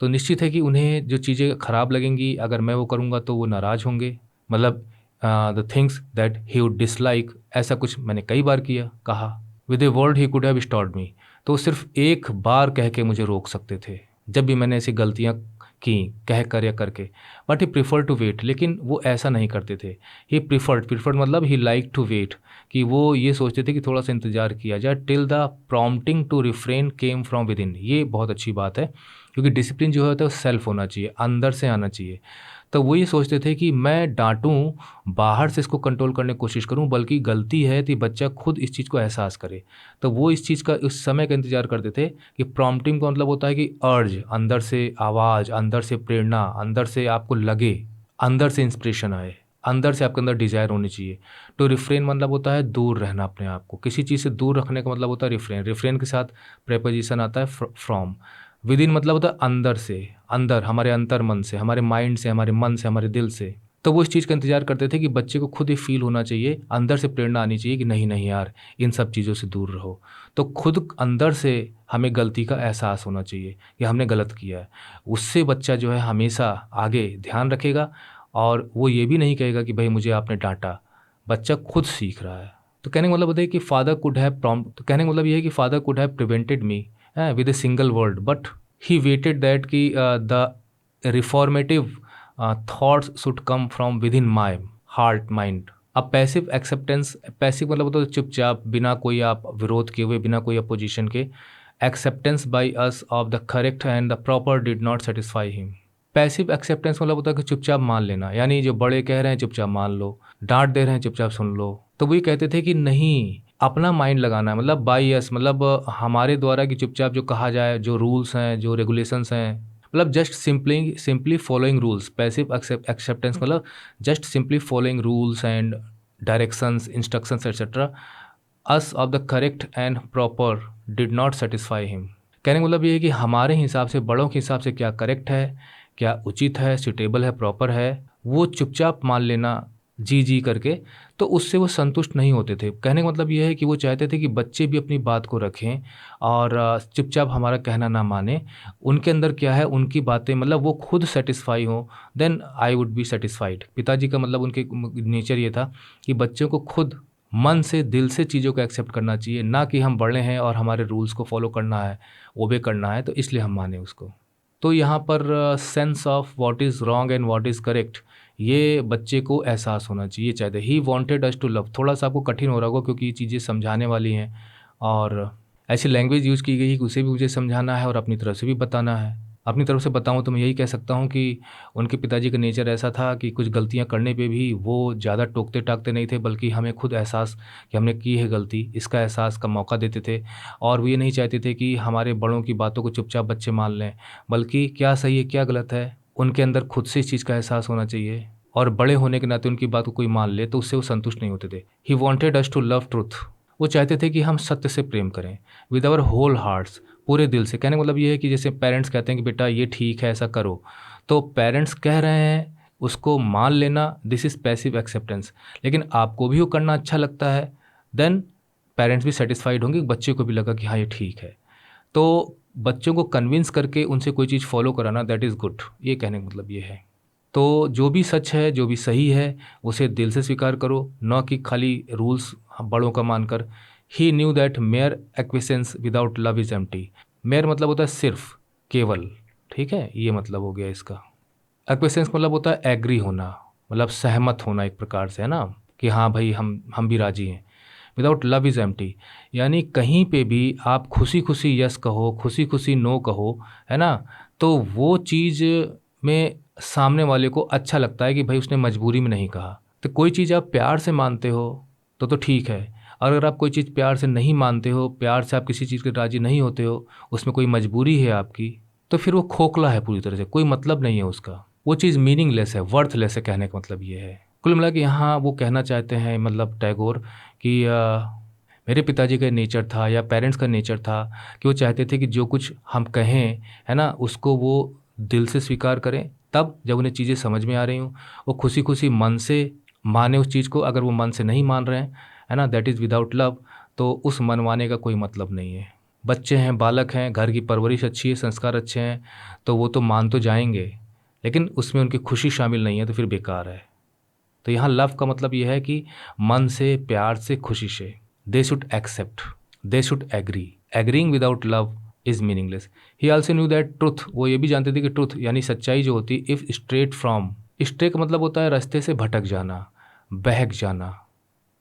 A: तो निश्चित है कि उन्हें जो चीज़ें ख़राब लगेंगी अगर मैं वो करूँगा तो वो नाराज़ होंगे, मतलब the things that he would dislike, ऐसा कुछ मैंने कई बार कहा। With a word he could have stopped me, तो सिर्फ एक बार कह के मुझे रोक सकते थे जब भी मैंने ऐसी गलतियाँ की, कह कर या करके। But he prefer to wait, लेकिन वो ऐसा नहीं करते थे। ही प्रीफर्ड मतलब ही लाइक टू वेट, कि वो ये सोचते थे कि थोड़ा सा इंतज़ार किया जाए, till the prompting to refrain came from within. ये बहुत अच्छी बात है, क्योंकि डिसिप्लिन जो होता है वो सेल्फ होना चाहिए, अंदर से आना चाहिए। तो वो ये सोचते थे कि मैं डांटूं, बाहर से इसको कंट्रोल करने की कोशिश करूं, बल्कि गलती है कि बच्चा खुद इस चीज़ को एहसास करे। तो वो इस चीज़ का, उस समय का इंतज़ार करते थे कि प्रॉम्प्टिंग का मतलब होता है कि अर्ज, अंदर से आवाज़, अंदर से प्रेरणा, अंदर से आपको लगे, अंदर से इंस्पिरेशन आए, अंदर से आपके अंदर डिज़ायर होनी चाहिए। तो रिफ्रेन मतलब होता है दूर रहना, अपने आप को किसी चीज़ से दूर रखने का मतलब होता है रिफ्रेन। रिफ्रेन के साथ प्रेपोजिशन आता है फ्रॉम। विद इन मतलब होता है अंदर से, अंदर हमारे अंतर मन से, हमारे माइंड से, हमारे मन से, हमारे दिल से। तो वो इस चीज़ का इंतज़ार करते थे कि बच्चे को खुद ही फील होना चाहिए, अंदर से प्रेरणा आनी चाहिए कि नहीं नहीं यार, इन सब चीज़ों से दूर रहो। तो खुद अंदर से हमें गलती का एहसास होना चाहिए कि हमने गलत किया है। उससे बच्चा जो है हमेशा आगे ध्यान रखेगा, और वो ये भी नहीं कहेगा कि भाई मुझे आपने डांटा। बच्चा खुद सीख रहा है। तो कहने का मतलब होता है कि फादर कुड हैव प्रॉम्प्ट, तो कहने का मतलब ये है कि father could have prevented me with a single word, but he waited that कि the reformative thoughts should come from within my heart mind. अब पैसिव एक्सेप्टेंस, पैसिव मतलब होता है चुपचाप, बिना कोई आप विरोध किए हुए, बिना कोई अपोजिशन के, acceptance by us of the correct and the proper did not satisfy him. Passive acceptance मतलब होता है कि चुपचाप मान लेना, यानी जो बड़े कह रहे हैं चुपचाप मान लो, डांट दे रहे हैं चुपचाप सुन लो। तो वो ये कहते थे कि नहीं, अपना माइंड लगाना है, मतलब बाई अस मतलब हमारे द्वारा कि चुपचाप जो कहा जाए, जो रूल्स हैं, जो रेगुलेशंस हैं, मतलब just simply following rules. Passive acceptance मतलब just simply following rules and directions, instructions etcetera us of the correct and proper did not satisfy him. कहने का मतलब ये है कि हमारे हिसाब से, बड़ों के हिसाब से क्या करेक्ट है, क्या उचित है, सुटेबल है, प्रॉपर है, वो चुपचाप मान लेना जी जी करके, तो उससे वो संतुष्ट नहीं होते थे। कहने का मतलब ये है कि वो चाहते थे कि बच्चे भी अपनी बात को रखें और चुपचाप हमारा कहना ना माने। उनके अंदर क्या है, उनकी बातें मतलब वो खुद सेटिस्फाई हों, then I would be satisfied. पिताजी का मतलब उनके नेचर ये था कि बच्चों को खुद मन से, दिल से चीज़ों को एक्सेप्ट करना चाहिए, ना कि हम बड़े हैं और हमारे रूल्स को फॉलो करना है, ओबे करना है, तो इसलिए हम माने उसको। तो यहाँ पर sense of what is wrong and what is correct, ये बच्चे को एहसास होना चाहिए। चाहते he wanted us to love, थोड़ा सा आपको कठिन हो रहा होगा क्योंकि ये चीज़ें समझाने वाली हैं और ऐसी लैंग्वेज यूज़ की गई है कि उसे भी मुझे समझाना है और अपनी तरफ से भी बताना है। अपनी तरफ से बताऊँ तो मैं यही कह सकता हूँ कि उनके पिताजी का नेचर ऐसा था कि कुछ गलतियाँ करने पे भी वो ज़्यादा टोकते-टाकते नहीं थे, बल्कि हमें खुद एहसास कि हमने की है गलती, इसका एहसास का मौका देते थे। और वो ये नहीं चाहते थे कि हमारे बड़ों की बातों को चुपचाप बच्चे मान लें, बल्कि क्या सही है, क्या गलत है, उनके अंदर खुद से इस चीज़ का एहसास होना चाहिए। और बड़े होने के नाते उनकी बात को कोई मान ले तो उससे वो संतुष्ट नहीं होते थे। He wanted us to love truth, वो चाहते थे कि हम सत्य से प्रेम करें विद आवर होल हार्ट्स, पूरे दिल से। कहने का मतलब ये है कि जैसे पेरेंट्स कहते हैं कि बेटा ये ठीक है, ऐसा करो, तो पेरेंट्स कह रहे हैं उसको मान लेना, दिस इज़ पैसिव एक्सेप्टेंस। लेकिन आपको भी वो करना अच्छा लगता है, देन पेरेंट्स भी सेटिस्फाइड होंगे, बच्चे को भी लगा कि हाँ ये ठीक है। तो बच्चों को कन्विंस करके उनसे कोई चीज़ फॉलो कराना, दैट इज़ गुड, ये कहने का मतलब ये है। तो जो भी सच है, जो भी सही है, उसे दिल से स्वीकार करो, ना कि खाली रूल्स बड़ों का मानकर। He knew that mere acquiescence without love is empty. Mere मतलब होता है सिर्फ, केवल, ठीक है, ये मतलब हो गया इसका। एक्विसेंस मतलब होता है एग्री होना, मतलब सहमत होना एक प्रकार से, है ना, कि हाँ भाई हम भी राजी हैं। विदाउट लव इज़ एम्प्टी, यानी कहीं पे भी आप खुशी खुशी यस कहो, खुशी खुशी नो कहो, है ना, तो वो चीज़ में सामने वाले को अच्छा लगता है कि भाई उसने मजबूरी में नहीं कहा। तो कोई चीज़ आप प्यार से मानते हो तो ठीक है, और अगर आप कोई चीज़ प्यार से नहीं मानते हो, प्यार से आप किसी चीज़ के राज़ी नहीं होते हो, उसमें कोई मजबूरी है आपकी, तो फिर वो खोखला है पूरी तरह से, कोई मतलब नहीं है उसका, वो चीज़ मीनिंगलेस है, वर्थलेस है। कहने का मतलब ये है। कुल मिला के यहाँ वो कहना चाहते हैं मतलब टैगोर कि मेरे पिताजी का नेचर था या पेरेंट्स का नेचर था कि वो चाहते थे कि जो कुछ हम कहें, है ना, उसको वो दिल से स्वीकार करें। तब जब उन्हें चीज़ें समझ में आ रही हों, वो खुशी खुशी मन से माने उस चीज़ को। अगर वो मन से नहीं मान रहे हैं, है ना, दैट इज़ विदाउट लव, तो उस मनवाने का कोई मतलब नहीं है। बच्चे हैं, बालक हैं, घर की परवरिश अच्छी है, संस्कार अच्छे हैं, तो वो तो मान तो जाएंगे, लेकिन उसमें उनकी खुशी शामिल नहीं है तो फिर बेकार है। तो यहाँ लव का मतलब ये है कि मन से, प्यार से, खुशी से। They should accept, they should agree. Agreeing without love is meaningless. He also knew that truth, वो ये भी जानते थे कि ट्रुथ यानी सच्चाई जो होती है, इफ स्ट्रेट फ्रॉम, स्ट्रे का मतलब होता है रास्ते से भटक जाना, बहक जाना,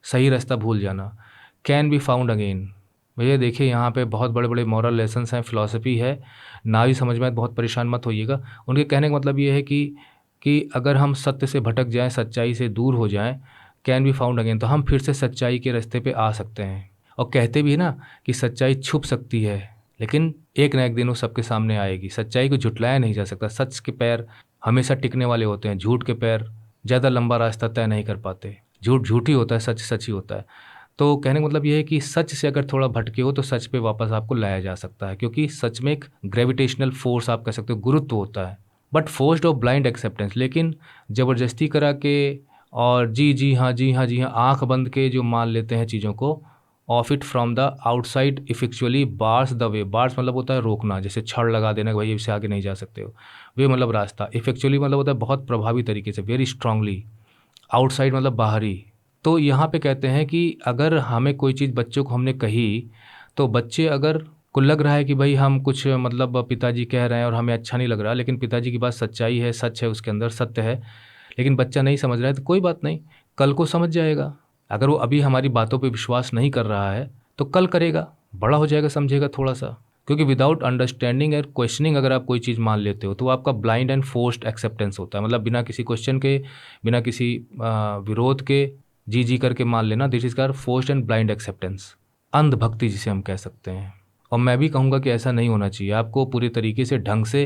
A: सही रास्ता भूल जाना, कैन बी फाउंड अगेन। भैया देखिए यहाँ पे बहुत बड़े बड़े मॉरल लेसन्स हैं, फिलॉसफी है, ना भी समझ में आए तो बहुत परेशान मत होइएगा। उनके कहने का मतलब ये है कि अगर हम सत्य से भटक जाएं, सच्चाई से दूर हो जाएं, कैन बी फाउंड अगेन, तो हम फिर से सच्चाई के रास्ते पे आ सकते हैं। और कहते भी है ना कि सच्चाई छुप सकती है, लेकिन एक ना एक दिन वो सबके सामने आएगी। सच्चाई को झुटलाया नहीं जा सकता। सच के पैर हमेशा टिकने वाले होते हैं, झूठ के पैर ज़्यादा लंबा रास्ता तय नहीं कर पाते। झूठ झूठ ही होता है, सच सच ही होता है। तो कहने का मतलब ये है कि सच से अगर थोड़ा भटके हो तो सच पे वापस आपको लाया जा सकता है, क्योंकि सच में एक ग्रेविटेशनल फोर्स, आप कह सकते हो, गुरुत्व होता है। But forced of blind acceptance, लेकिन ज़बरदस्ती करा के और जी जी हाँ, जी हाँ, जी हाँ, आँख बंद के जो मान लेते हैं चीज़ों को, of it from the outside effectually bars the way. Bars मतलब होता है रोकना, जैसे छड़ लगा देना कि भाई इससे आगे नहीं जा सकते हो। वे मतलब रास्ता, इफेक्चुअली मतलब होता है बहुत प्रभावी तरीके से, वेरी स्ट्रांगली। आउटसाइड मतलब बाहरी। तो यहाँ पे कहते हैं कि अगर हमें कोई चीज़ बच्चों को हमने कही, तो बच्चे अगर को लग रहा है कि भाई हम कुछ मतलब पिताजी कह रहे हैं और हमें अच्छा नहीं लग रहा, लेकिन पिताजी की बात सच्चाई है, सच है, उसके अंदर सत्य है, लेकिन बच्चा नहीं समझ रहा है, तो कोई बात नहीं, कल को समझ जाएगा। अगर वो अभी हमारी बातों पे विश्वास नहीं कर रहा है तो कल करेगा, बड़ा हो जाएगा, समझेगा थोड़ा सा। क्योंकि विदाउट अंडरस्टैंडिंग और क्वेश्चनिंग अगर आप कोई चीज़ मान लेते हो तो वो आपका ब्लाइंड एंड फोर्स्ड एक्सेप्टेंस होता है। मतलब बिना किसी क्वेश्चन के, बिना किसी विरोध के जी जी करके मान लेना, this is car forced and blind acceptance, अंधभक्ति जिसे हम कह सकते हैं। और मैं भी कहूँगा कि ऐसा नहीं होना चाहिए। आपको पूरे तरीके से, ढंग से,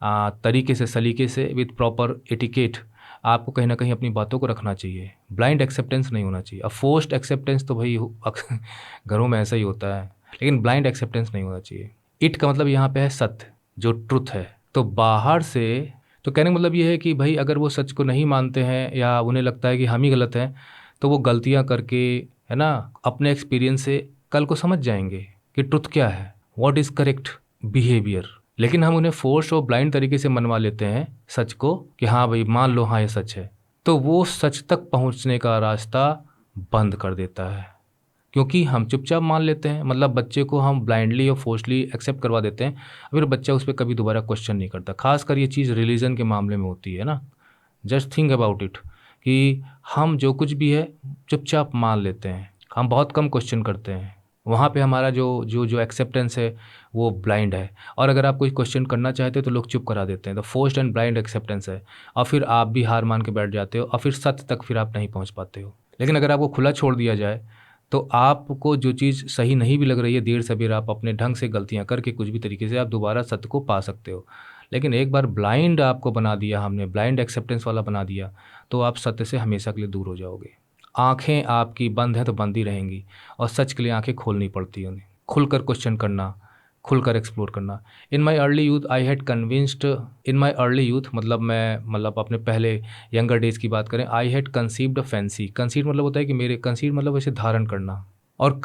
A: तरीके से, सलीके से, विथ प्रॉपर एटिकेट आपको कहीं ना कहीं अपनी बातों को रखना चाहिए, ब्लाइंड एक्सेप्टेंस नहीं होना चाहिए। अब फोर्स्ड एक्सेप्टेंस तो भाई घरों में ऐसा ही होता है, लेकिन ब्लाइंड एक्सेप्टेंस नहीं होना चाहिए। इट का मतलब यहाँ पे है सत्य, जो ट्रुथ है। तो बाहर से तो कहने का मतलब ये है कि भाई अगर वो सच को नहीं मानते हैं या उन्हें लगता है कि हम ही गलत हैं, तो वो गलतियाँ करके, है ना, अपने एक्सपीरियंस से कल को समझ जाएंगे कि ट्रुथ क्या है, व्हाट इज़ करेक्ट बिहेवियर। लेकिन हम उन्हें फोर्स और ब्लाइंड तरीके से मनवा लेते हैं सच को कि हाँ भाई मान लो, हाँ ये सच है, तो वो सच तक पहुंचने का रास्ता बंद कर देता है, क्योंकि हम चुपचाप मान लेते हैं। मतलब बच्चे को हम ब्लाइंडली और फोर्सली एक्सेप्ट करवा देते हैं, फिर बच्चा उस पर कभी दोबारा क्वेश्चन नहीं करता। खासकर ये चीज़ रिलीजन के मामले में होती है ना। जस्ट थिंक अबाउट इट कि हम जो कुछ भी है चुपचाप मान लेते हैं, हम बहुत कम क्वेश्चन करते हैं। वहाँ पे हमारा जो जो जो एक्सेप्टेंस है वो ब्लाइंड है। और अगर आप कोई क्वेश्चन करना चाहते हो तो लोग चुप करा देते हैं, तो फोर्स्ड एंड ब्लाइंड एक्सेप्टेंस है। और फिर आप भी हार मान के बैठ जाते हो और फिर सत्य तक फिर आप नहीं पहुँच पाते हो। लेकिन अगर आपको खुला छोड़ दिया जाए तो आपको जो चीज़ सही नहीं भी लग रही है, देर सबेर आप अपने ढंग से गलतियाँ करके कुछ भी तरीके से आप दोबारा सत्य को पा सकते हो। लेकिन एक बार ब्लाइंड आपको बना दिया, हमने ब्लाइंड एक्सेप्टेंस वाला बना दिया, तो आप सत्य से हमेशा के लिए दूर हो जाओगे। आंखें आपकी बंद हैं तो बंद ही रहेंगी, और सच के लिए आंखें खोलनी पड़ती हैं उन्हें। खुलकर क्वेश्चन करना, खुलकर एक्सप्लोर करना। In my early youth I had convinced, in my early youth मतलब अपने पहले यंगर डेज की बात करें, I had conceived a fancy. Conceive मतलब होता है कि मेरे, कंसीव मतलब वैसे धारण करना, और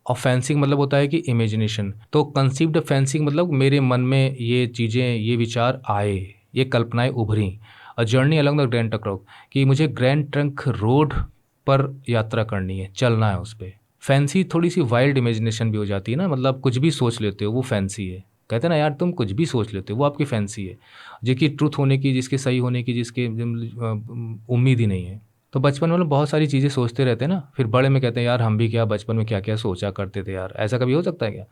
A: ऑफेंसिंग मतलब होता है कि इमेजिनेशन। तो कंसीव्ड फैंसिंग मतलब मेरे मन में ये चीज़ें, ये विचार आए, ये कल्पनाएं उभरी। A journey along the grand trunk road, कि मुझे ग्रैंड ट्रंक रोड पर यात्रा करनी है, चलना है उस पर। फैंसी थोड़ी सी वाइल्ड इमेजिनेशन भी हो जाती है ना, मतलब कुछ भी सोच लेते हो वो फैंसी है। कहते हैं ना यार तुम कुछ भी सोच लेते हो, वो आपकी फैंसी है, जिसकी ट्रूथ होने की, जिसके सही होने की, जिसके उम्मीद ही नहीं है। तो बचपन में लोग बहुत सारी चीज़ें सोचते रहते हैं ना, फिर बड़े में कहते हैं यार हम भी क्या बचपन में क्या क्या सोचा करते थे यार, ऐसा कभी हो सकता है क्या।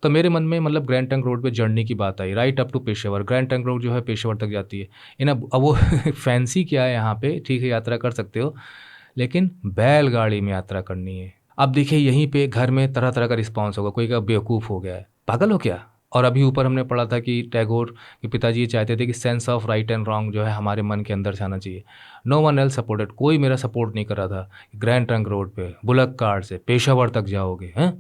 A: तो मेरे मन में मतलब ग्रैंड ट्रंक रोड पे जर्नी की बात आई, राइट अप टू पेशेवर। ग्रैंड ट्रंक रोड जो है पेशेवर तक जाती है। इन अब वो फैंसी क्या है यहाँ पे, ठीक है यात्रा कर सकते हो, लेकिन बैलगाड़ी में यात्रा करनी है। अब देखिए यहीं पे घर में तरह तरह का रिस्पॉन्स होगा, कोई का बेवकूफ़ हो गया है, पागल हो क्या। और अभी ऊपर हमने पढ़ा था कि टैगोर के पिताजी ये चाहते थे कि sense of right and wrong जो है हमारे मन के अंदर से आना चाहिए। नो वन एल्स सपोर्टेड, कोई मेरा सपोर्ट नहीं कर रहा था। ग्रैंड ट्रंक रोड पे बुलक कार्ट से पेशावर तक जाओगे हैं,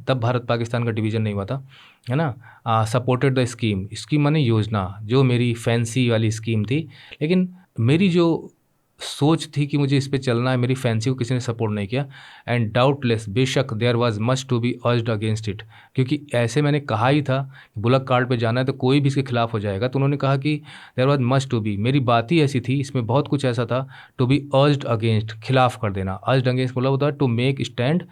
A: तब भारत पाकिस्तान का डिवीज़न नहीं हुआ था, है ना। सपोर्टेड द स्कीम, स्कीम माने योजना, जो मेरी फैंसी वाली स्कीम थी। लेकिन मेरी जो सोच थी कि मुझे इस पे चलना है, मेरी फैंसी को किसी ने सपोर्ट नहीं किया। एंड डाउटलेस, बेशक there was much to be urged against it, क्योंकि ऐसे मैंने कहा ही था बुलक कार्ट पे जाना है तो कोई भी इसके खिलाफ हो जाएगा। तो उन्होंने कहा कि there was much to be, मेरी बात ही ऐसी थी, इसमें बहुत कुछ ऐसा था। टू बी अर्ज्ड अगेंस्ट, खिलाफ कर देना। अर्ज्ड अगेंस्ट मतलब होता है टू मेक स्टैंड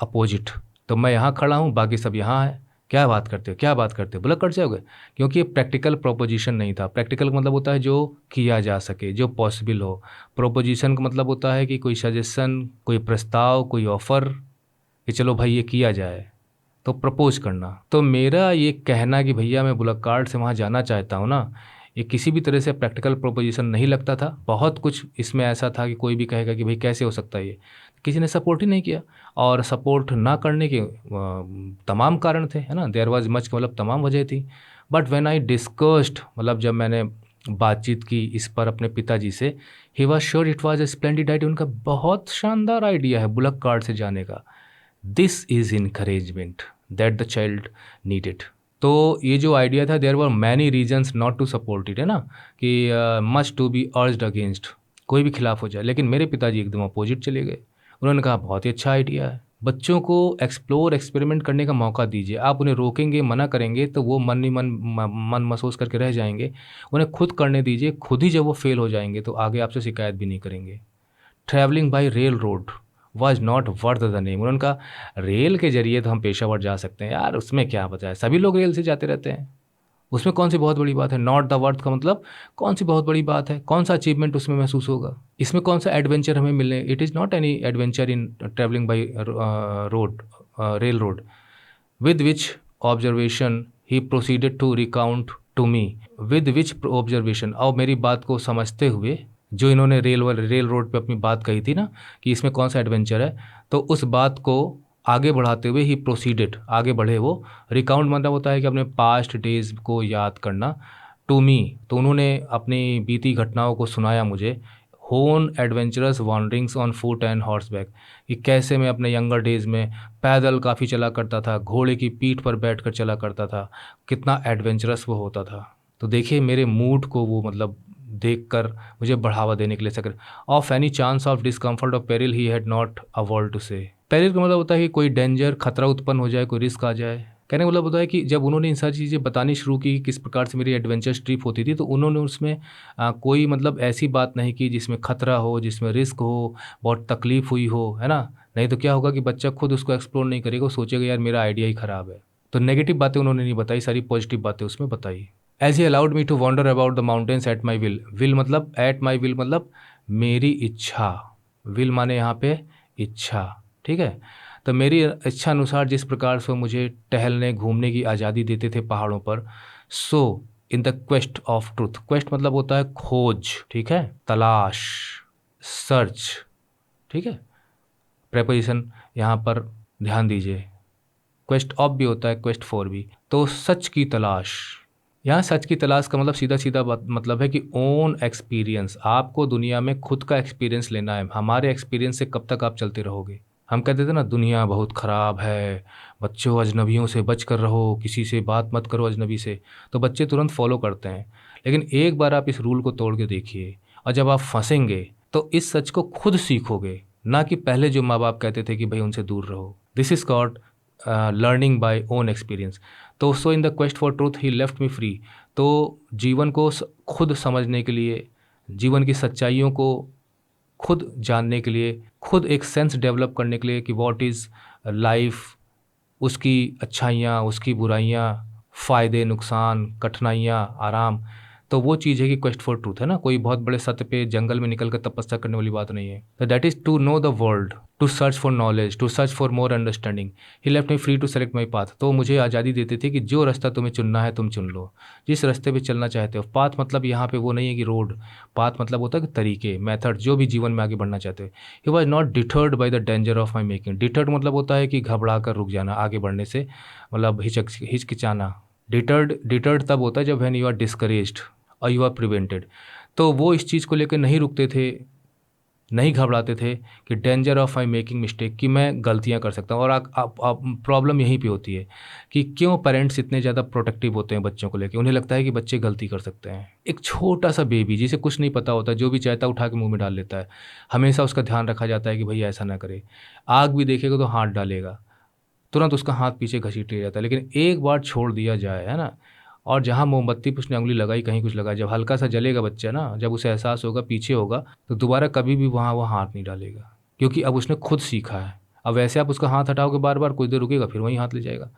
A: अपोजिट। तो मैं यहाँ खड़ा हूँ, बाकी सब यहाँ है, क्या बात करते हो, क्या बात करते हो, बुलक कर जाओगे। क्योंकि ये प्रैक्टिकल प्रोपोजिशन नहीं था। प्रैक्टिकल का मतलब होता है जो किया जा सके, जो पॉसिबल हो। प्रोपोजिशन का मतलब होता है कि कोई सजेशन, कोई प्रस्ताव, कोई ऑफ़र, कि चलो भाई ये किया जाए, तो प्रपोज करना। तो मेरा ये कहना कि भैया मैं बुलक कार्ट से वहाँ जाना चाहता हूँ ना, ये किसी भी तरह से प्रैक्टिकल प्रोपोजिशन नहीं लगता था। बहुत कुछ इसमें ऐसा था कि कोई भी कहेगा कि भाई कैसे हो सकता है ये, किसी ने सपोर्ट ही नहीं किया। और सपोर्ट ना करने के तमाम कारण थे, है ना, देयर वाज मच मतलब तमाम वजह थी। बट व्हेन आई डिस्कस्ड, मतलब जब मैंने बातचीत की इस पर अपने पिताजी से, he was sure it was a splendid idea, उनका बहुत शानदार आइडिया है बुलक कार्ट से जाने का। This is encouragement that the child needed. तो ये जो आइडिया था, there were many reasons not to support it, है ना, कि much to be urged against, कोई भी खिलाफ हो जाए। लेकिन मेरे पिताजी एकदम अपोजिट चले गए। उन्होंने कहा बहुत ही अच्छा आइडिया है, बच्चों को एक्सप्लोर, एक्सपेरिमेंट करने का मौका दीजिए। आप उन्हें रोकेंगे, मना करेंगे तो वो मन ही मन महसूस करके रह जाएंगे। उन्हें खुद करने दीजिए, खुद ही जब वो फेल हो जाएंगे तो आगे आपसे शिकायत भी नहीं करेंगे। Travelling by rail road was not worth the name. उन्होंने कहा रेल के जरिए तो हम पेशावर जा सकते हैं यार, उसमें क्या बचा है, सभी लोग रेल से जाते रहते हैं, उसमें कौन सी बहुत बड़ी बात है। नॉट द वर्थ का मतलब कौन सी बहुत बड़ी बात है, कौन सा अचीवमेंट उसमें महसूस होगा, इसमें कौन सा एडवेंचर हमें मिलने। It is not any adventure in travelling by road, rail road. With which observation he proceeded to recount to me, with which observation, और मेरी बात को समझते हुए, जो इन्होंने रेल रोड पे अपनी बात कही थी ना कि इसमें कौन सा एडवेंचर है, तो उस बात को आगे बढ़ाते हुए ही प्रोसीडेड, आगे बढ़े वो। रिकाउंट मतलब होता है कि अपने पास्ट डेज को याद करना। टू मी, तो उन्होंने अपनी बीती घटनाओं को सुनाया मुझे। होन adventurous wanderings on foot and horseback, कि कैसे मैं अपने यंगर डेज़ में पैदल काफ़ी चला करता था, घोड़े की पीठ पर बैठकर चला करता था, कितना एडवेंचरस वो होता था। तो देखिए मेरे मूड को वो मतलब देखकर मुझे बढ़ावा देने के लिए sucker of any chance of discomfort of peril he had not a word to say. Peril का मतलब होता है कि कोई डेंजर, खतरा उत्पन्न हो जाए, कोई रिस्क आ जाए। कहने का मतलब होता है कि जब उन्होंने इन सारी चीज़ें बतानी शुरू की, किस प्रकार से मेरी एडवेंचर ट्रिप होती थी, तो उन्होंने उसमें कोई मतलब ऐसी बात नहीं की जिसमें खतरा हो, जिसमें रिस्क हो, बहुत तकलीफ़ हुई हो, है ना? नहीं तो क्या होगा कि बच्चा खुद उसको एक्सप्लोर नहीं करेगा, वो सोचेगा यार मेरा आइडिया ही ख़राब है। तो नेगेटिव बातें उन्होंने नहीं बताई, सारी पॉजिटिव बातें उसमें बताई। As he allowed me to wander about the mountains at my will. Will मतलब एट माई विल मतलब मेरी इच्छा। विल माने यहाँ पे इच्छा, ठीक है? तो मेरी इच्छा अनुसार जिस प्रकार से वो मुझे टहलने घूमने की आज़ादी देते थे पहाड़ों पर, so in the quest of truth. Quest मतलब होता है खोज, ठीक है? तलाश, सर्च, ठीक है? प्रेपोजिशन यहाँ पर ध्यान दीजिए। क्वेस्ट ऑफ भी होता है, क्वेस्ट फॉर भी। तो सच की तलाश, यहाँ सच की तलाश का मतलब सीधा सीधा बात मतलब है कि ओन एक्सपीरियंस, आपको दुनिया में खुद का एक्सपीरियंस लेना है। हमारे एक्सपीरियंस से कब तक आप चलते रहोगे? हम कहते थे ना दुनिया बहुत ख़राब है, बच्चों अजनबियों से बच कर रहो, किसी से बात मत करो अजनबी से, तो बच्चे तुरंत फॉलो करते हैं। लेकिन एक बार आप इस रूल को तोड़ के देखिए, और जब आप फंसेंगे तो इस सच को खुद सीखोगे, ना कि पहले जो माँ बाप कहते थे कि भाई उनसे दूर रहो। This is called learning by own experience. तो so in the quest for truth he left me free. तो जीवन को खुद समझने के लिए, जीवन की सच्चाइयों को खुद जानने के लिए, खुद एक सेंस डेवलप करने के लिए कि व्हाट इज़ लाइफ, उसकी अच्छाइयाँ, उसकी बुराइयाँ, फ़ायदे, नुकसान, कठिनाइयाँ, आराम, तो वो चीज़ है कि क्वेस्ट फॉर ट्रूथ, है ना? कोई बहुत बड़े सत्य पे जंगल में निकल कर तपस्या करने वाली बात नहीं है। तो that is to know the world, to search for knowledge, to search for more understanding. He left me free to select my path. तो मुझे आज़ादी देते थे कि जो रास्ता तुम्हें चुनना है तुम चुन लो, जिस रास्ते पे चलना चाहते हो। पाथ मतलब यहाँ पे वो नहीं है कि रोड, पाथ मतलब होता है कि तरीके, मेथड, जो भी जीवन में आगे बढ़ना चाहते हो। He was not deterred by the danger of my making. Deterred मतलब होता है कि घबरा कर रुक जाना आगे बढ़ने से, मतलब हिचकिचाना। डिटर्ड तब होता है जब व्हेन यू आर डिस्करेज्ड और यू आर प्रिवेंटेड। तो वो इस चीज़ को लेकर नहीं रुकते थे, नहीं घबराते थे कि danger of my making mistake, कि मैं गलतियां कर सकता हूँ। और प्रॉब्लम यहीं पे होती है कि क्यों पेरेंट्स इतने ज़्यादा प्रोटेक्टिव होते हैं बच्चों को लेकर। उन्हें लगता है कि बच्चे गलती कर सकते हैं। एक छोटा सा बेबी जिसे कुछ नहीं पता होता, जो भी चाहता है उठा के मुंह में डाल लेता है। हमेशा उसका ध्यान रखा जाता है कि भाई ऐसा ना करे। आग भी देखेगा तो हाथ डालेगा, तुरंत उसका हाथ पीछे घसीट लिया जाता है। लेकिन एक बार छोड़ दिया जाए, है ना, और जहाँ मोमबत्ती पे उसने उंगली लगाई, कहीं कुछ लगा, जब हल्का सा जलेगा बच्चा ना, जब उसे एहसास होगा पीछे होगा, तो दोबारा कभी भी वहाँ वो हाथ नहीं डालेगा, क्योंकि अब उसने खुद सीखा है। अब वैसे आप उसका हाथ हटाओगे बार बार, कुछ देर रुकेगा फिर वहीं हाथ ले जाएगा।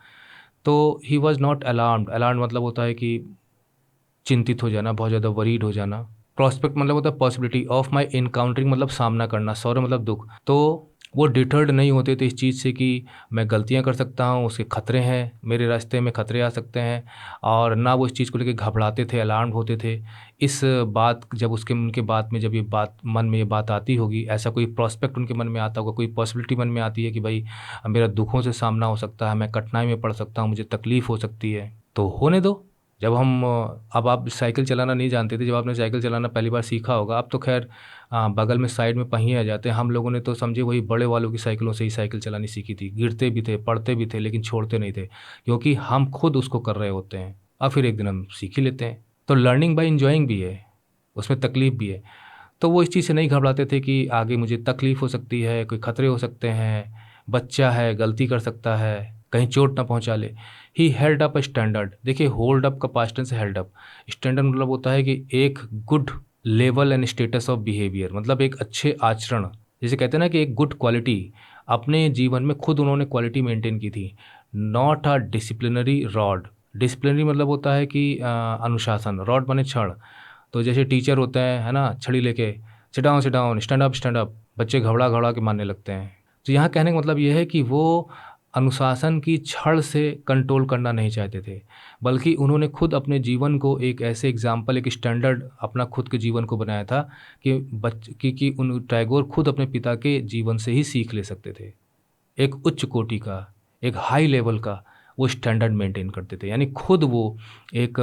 A: तो he was not alarmed. Alarm मतलब होता है कि चिंतित हो जाना, बहुत ज़्यादा वरीड हो जाना। प्रॉस्पेक्ट मतलब होता है पॉसिबिलिटी ऑफ माई इनकाउंटरिंग, मतलब सामना करना। सॉरी मतलब दुख। तो वो डिटर्ड नहीं होते थे इस चीज़ से कि मैं गलतियां कर सकता हूँ, उसके खतरे हैं, मेरे रास्ते में खतरे आ सकते हैं। और ना वो इस चीज़ को लेकर घबराते थे, अलार्म होते थे। इस बात जब उसके उनके बात में, जब ये बात मन में ये बात आती होगी, ऐसा कोई प्रॉस्पेक्ट उनके मन में आता होगा, कोई पॉसिबिलिटी मन में आती है कि भाई मेरा दुखों से सामना हो सकता है, मैं कठिनाई में पड़ सकता हूँ, मुझे तकलीफ़ हो सकती है, तो होने दो। जब हम अब आप साइकिल चलाना नहीं जानते थे, जब आपने साइकिल चलाना पहली बार सीखा होगा, अब तो खैर बगल में साइड में पहिए आ जाते हैं। हम लोगों ने तो समझे वही बड़े वालों की साइकिलों से ही साइकिल चलानी सीखी थी। गिरते भी थे, पढ़ते भी थे, लेकिन छोड़ते नहीं थे, क्योंकि हम खुद उसको कर रहे होते हैं और फिर एक दिन हम सीख ही लेते हैं। तो लर्निंग बाय इंजॉइंग भी है, उसमें तकलीफ़ भी है। तो वो इस चीज़ से नहीं घबराते थे कि आगे मुझे तकलीफ़ हो सकती है, कोई खतरे हो सकते हैं, बच्चा है, गलती कर सकता है, कहीं चोट ना पहुंचा ले। He held up a standard. देखिए होल्ड अप का पास्ट टेंस है हेल्ड अप। स्टैंडर्ड मतलब होता है कि एक good level and status of behaviour, मतलब एक अच्छे आचरण, जैसे कहते हैं ना कि एक गुड क्वालिटी अपने जीवन में खुद उन्होंने क्वालिटी मेंटेन की थी। Not a disciplinary rod. Disciplinary मतलब होता है कि अनुशासन, रॉड माने छड़। तो जैसे टीचर होते हैं, है ना, छड़ी लेके सिट डाउन स्टैंड अप, बच्चे घबरा घबरा के मानने लगते हैं। तो यहाँ कहने का मतलब ये है कि वो अनुशासन की छड़ से कंट्रोल करना नहीं चाहते थे, बल्कि उन्होंने खुद अपने जीवन को एक ऐसे एग्जाम्पल, एक स्टैंडर्ड अपना खुद के जीवन को बनाया था कि उन टैगोर खुद अपने पिता के जीवन से ही सीख ले सकते थे। एक उच्च कोटि का, एक हाई लेवल का वो स्टैंडर्ड मेंटेन करते थे। यानी खुद वो एक